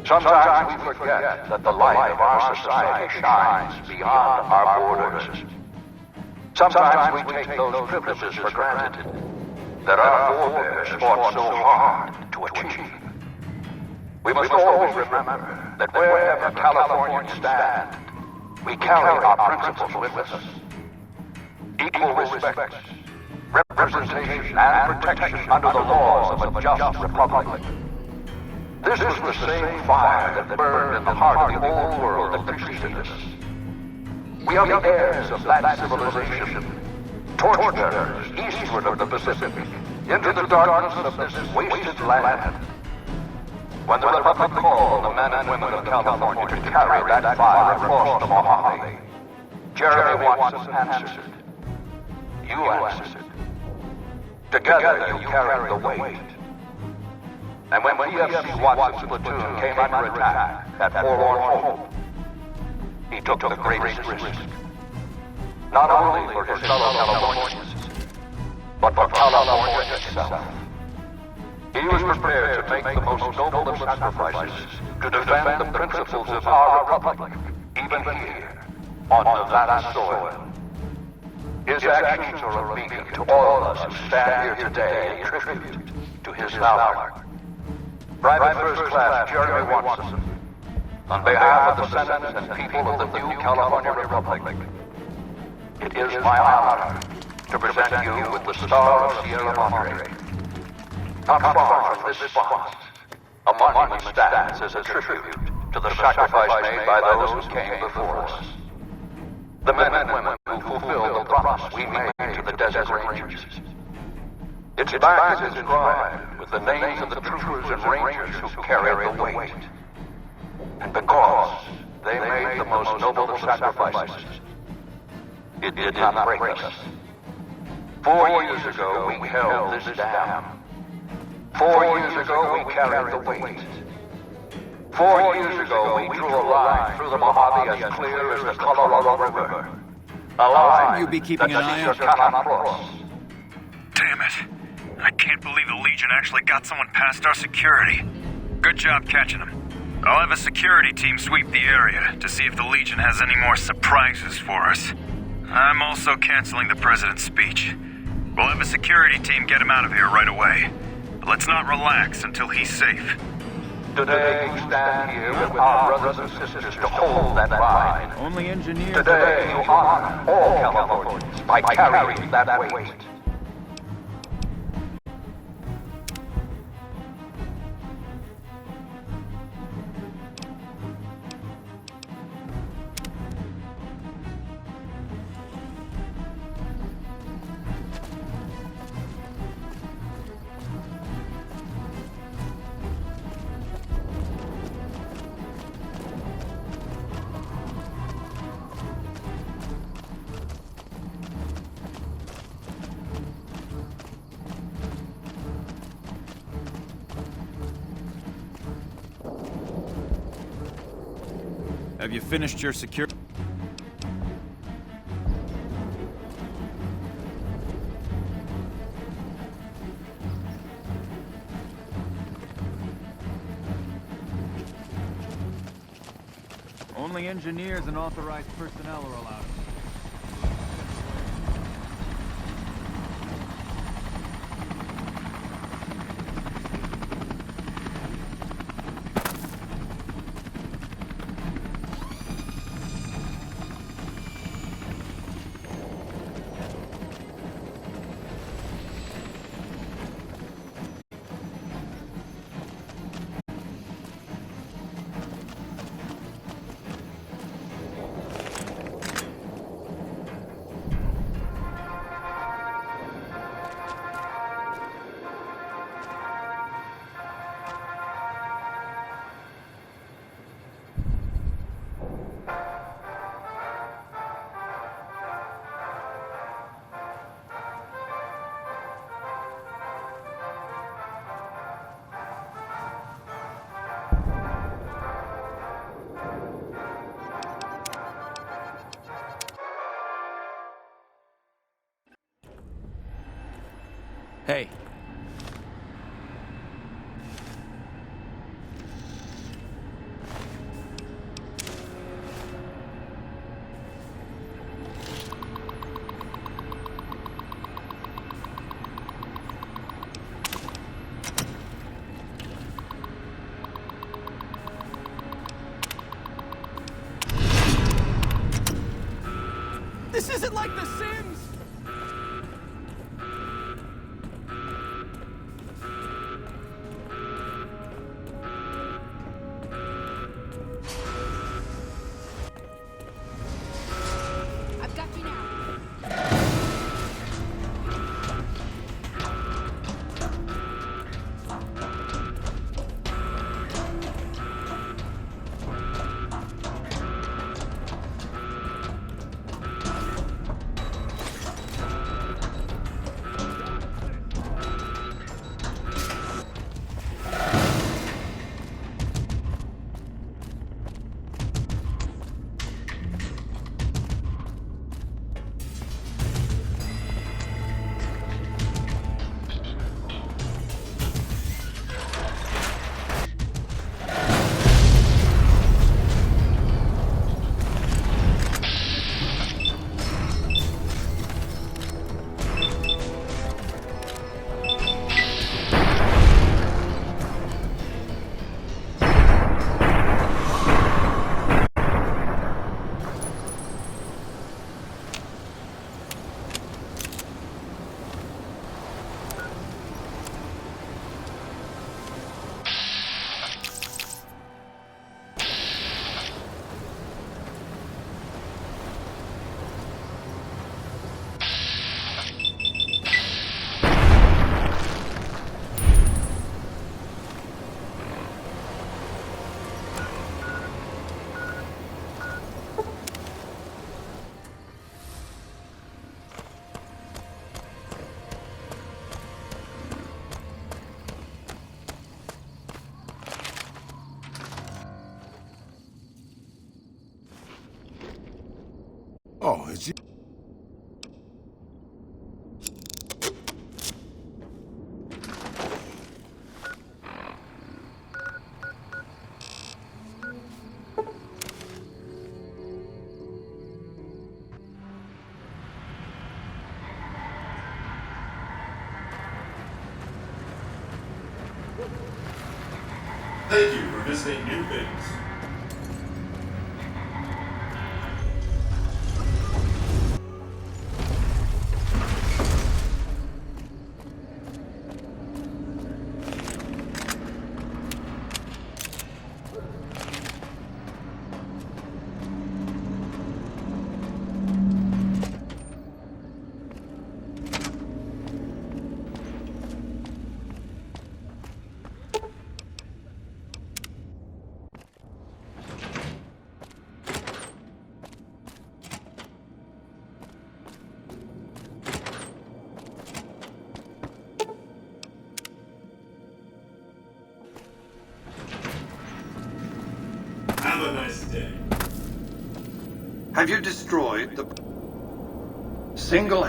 Sometimes we forget that the light of our society shines beyond our borders. Sometimes we take those privileges for granted that our forebears fought so hard to achieve. We must always remember that wherever Californians stand, we carry our principles with us. Equal respect, representation, and protection under the laws of a just republic. This was the same fire that burned in the heart of the old world that treated us. We are the heirs of that civilization, torchbearers eastward of the Pacific, into the darkness of this wasted land. When the Republic called the men and women of California to carry that fire across the Mojave, Jeremy Watson answered. You answered. Together you carried the weight. And when PFC Watson's platoon came under attack at Forlorn Hope, he took the greatest risk. Not only for his fellow Californians, but for California itself. He was prepared to make the most noble of sacrifices to defend the principles of our republic, even here, on Nevada soil. His actions are a beacon to all of us who stand here today in tribute to his valor. Private First Class Jeremy Watson, on behalf of the Senate and people of the new California Republic, it is my honor to present you with the Star of Sierra Madre. Not far from this spot, a monument stands as a tribute to the sacrifice made by those who came before us. The men and women who fulfilled the promise we made to the Desert Rangers. Its back is inscribed with the names of the troopers and rangers who carried the weight. And because they made the most noble of sacrifices, it did not break us. 4 years ago, we held this dam. 4 years ago, we carried the weight. 4 years ago, we drew a line through the Mojave as clear as the Colorado River. A line you be keeping that an eye the out Caesar cannot cross. Damn it. I can't believe the Legion actually got someone past our security. Good job catching them. I'll have a security team sweep the area to see if the Legion has any more surprises for us. I'm also canceling the President's speech. We'll have a security team get him out of here right away. But let's not relax until he's safe. Today we stand here with our brothers and sisters to hold that line. Only engineers. Today you honor all Californians by carrying that weight. Have you finished your security? Only engineers and authorized personnel are allowed. Hey. This isn't like The Sims! I've got you now. Oh, it's you. Thank you for visiting New Things. Have a nice day. Have you destroyed the single?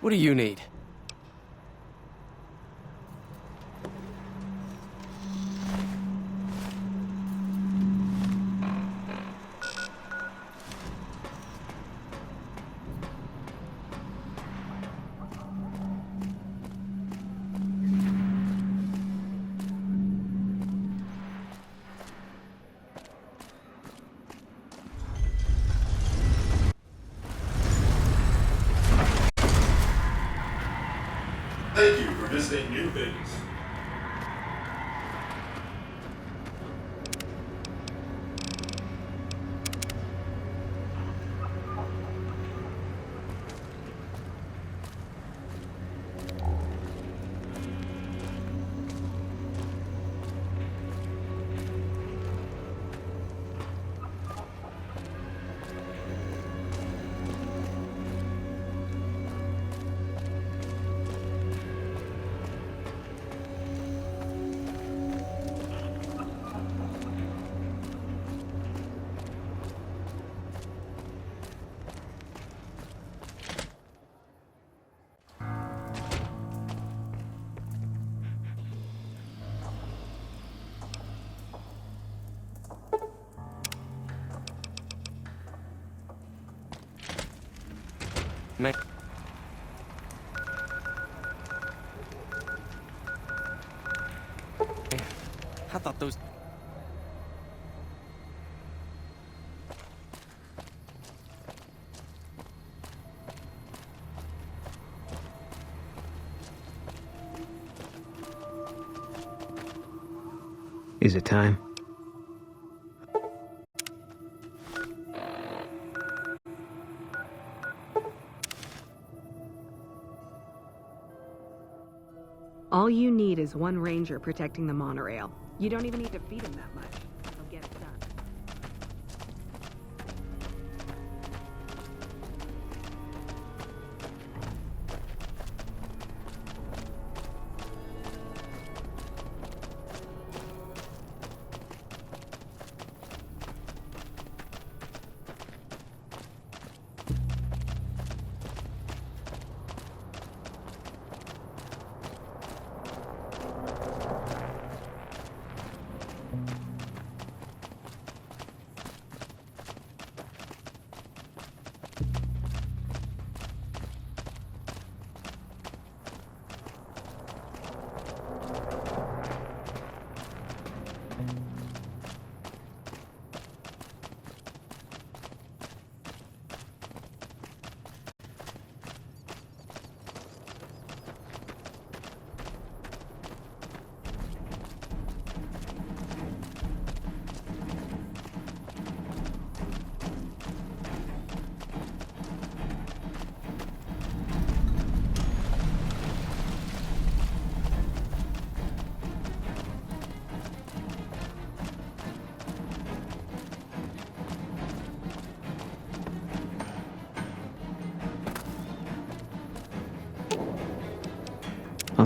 What do you need? Thank you for visiting New Things. Man. I thought those... Is it time? All you need is one ranger protecting the monorail. You don't even need to feed him that much. He'll get it done.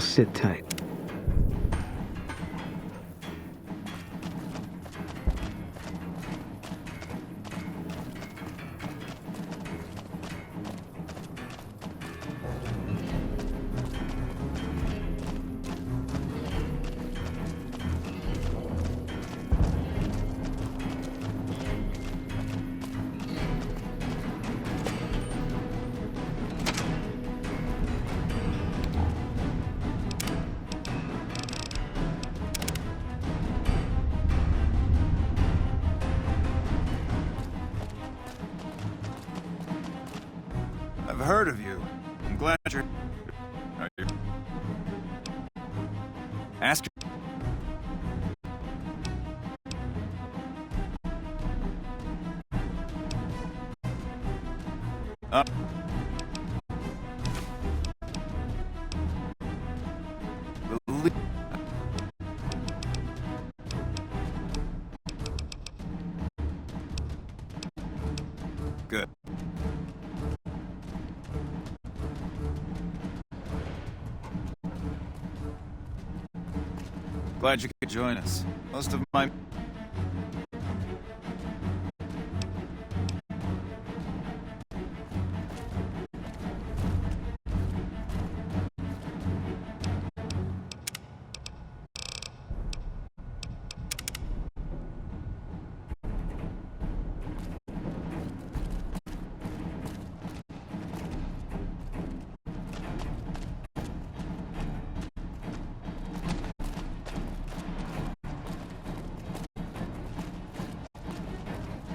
sit tight. I've heard of you. I'm glad you're... Ask her. Good. Glad you could join us. Most of my...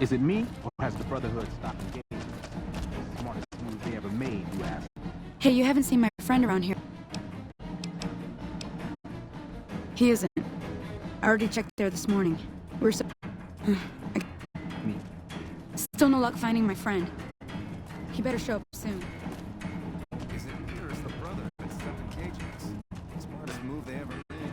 Is it me, or has the Brotherhood stopped engaging? The smartest move they ever made, you ask? Hey, you haven't seen my friend around here. He isn't. I already checked there this morning. We're so... Still no luck finding my friend. He better show up soon. Is it me or is the Brotherhood stopped engaging us? Smartest move they ever made,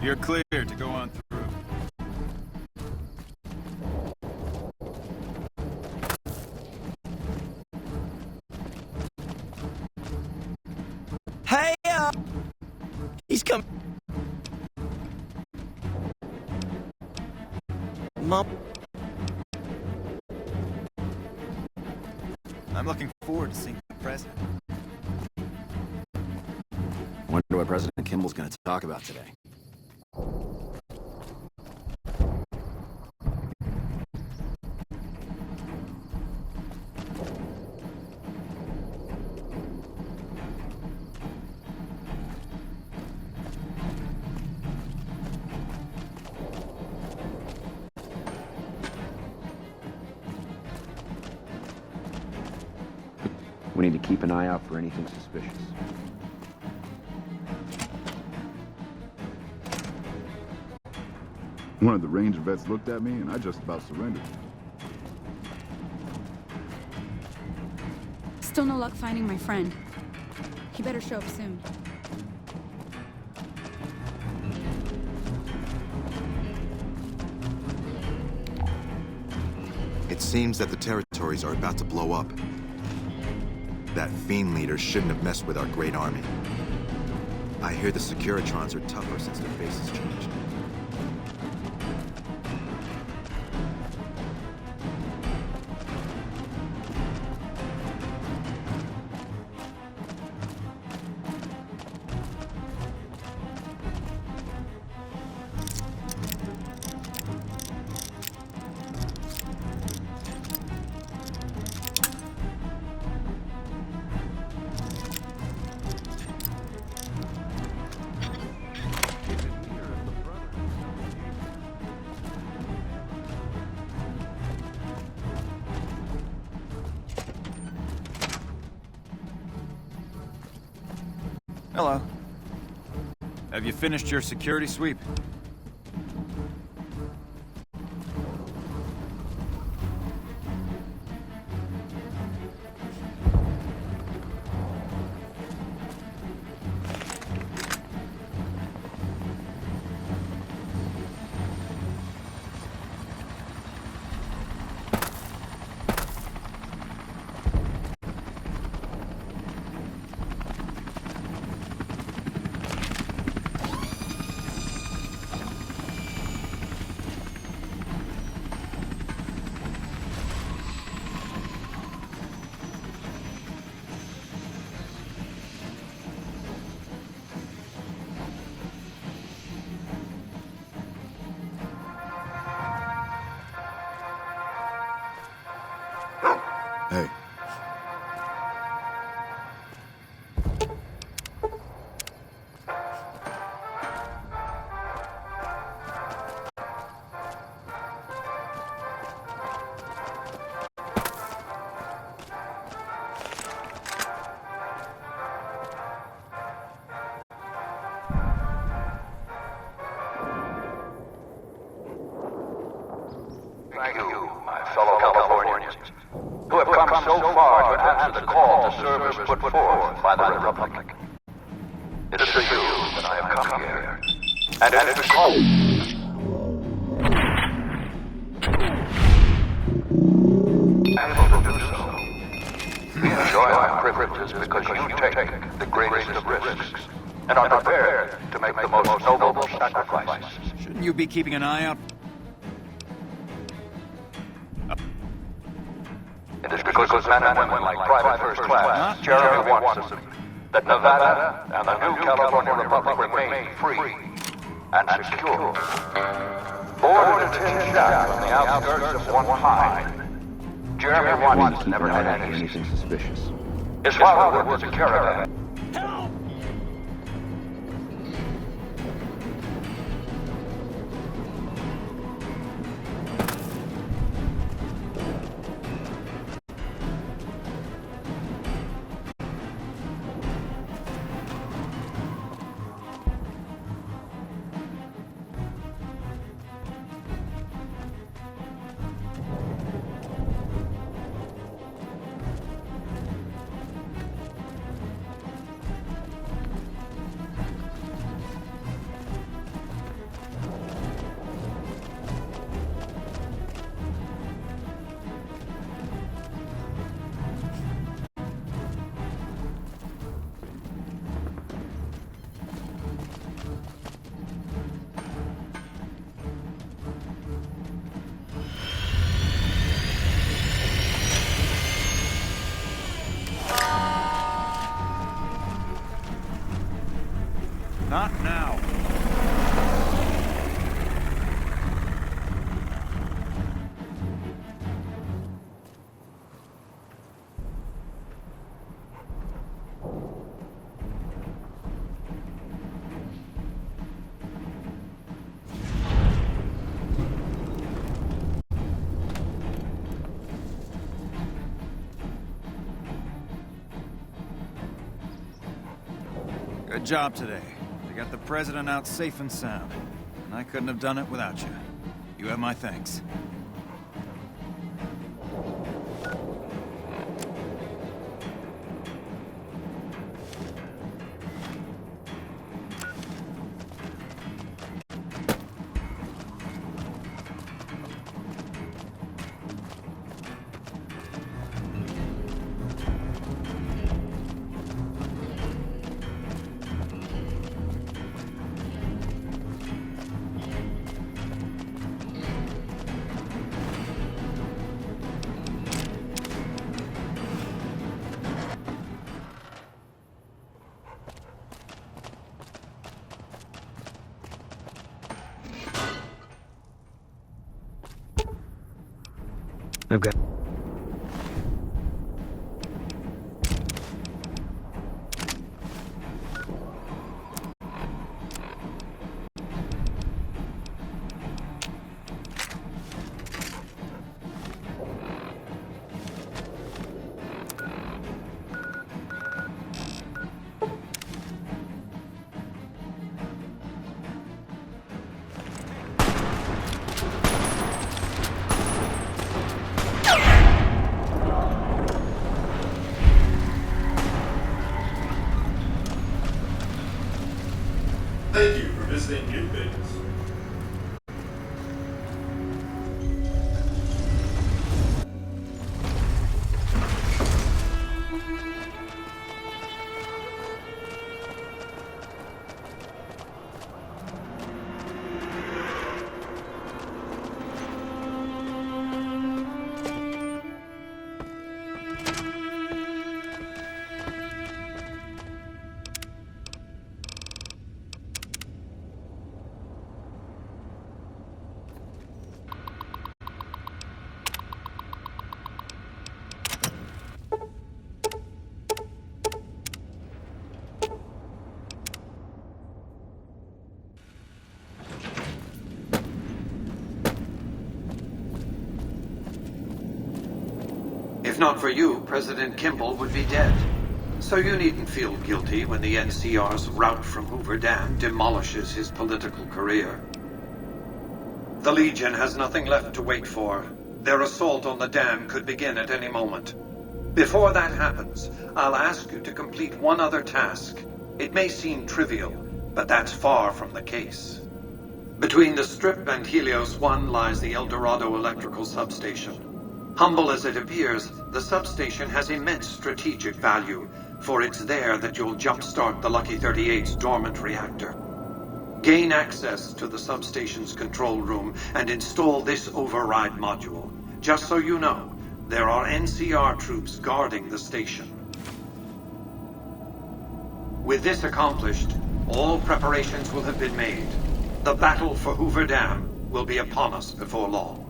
You're clear to go on through. Hey, he's coming. Mom. I'm looking forward to seeing the president. Wonder what President Kimball's gonna talk about today. We need to keep an eye out for anything suspicious. One of the Ranger vets looked at me, and I just about surrendered. Still no luck finding my friend. He better show up soon. It seems that the territories are about to blow up. That fiend leader shouldn't have messed with our great army. I hear the Securitrons are tougher since their faces changed. Hello. Have you finished your security sweep? Hey. Thank you, my fellow Californians, who have come so far to answer the call to service put forth by the Republic. It is for you that I have come here, and it is because I am able to do so. We enjoy our privileges because you take the greatest of risks and are prepared to make the most noble sacrifices. Shouldn't you be keeping an eye out? It is because men and women like Private First Class, Jeremy Watson, that Nevada and the new California Republic remain free and secure. Born in a tin shack on the outskirts of one pine, Jeremy Watson never had anything suspicious. His father was a caravan. Not now. Good job today. You got the president out safe and sound. And I couldn't have done it without you. You have my thanks. I've got... Thank you for visiting New Vegas. If not for you, President Kimball would be dead. So you needn't feel guilty when the NCR's rout from Hoover Dam demolishes his political career. The Legion has nothing left to wait for. Their assault on the dam could begin at any moment. Before that happens, I'll ask you to complete one other task. It may seem trivial, but that's far from the case. Between the Strip and Helios 1 lies the El Dorado Electrical Substation. Humble as it appears, the substation has immense strategic value, for it's there that you'll jumpstart the Lucky 38's dormant reactor. Gain access to the substation's control room and install this override module. Just so you know, there are NCR troops guarding the station. With this accomplished, all preparations will have been made. The battle for Hoover Dam will be upon us before long.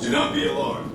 Do not be alarmed.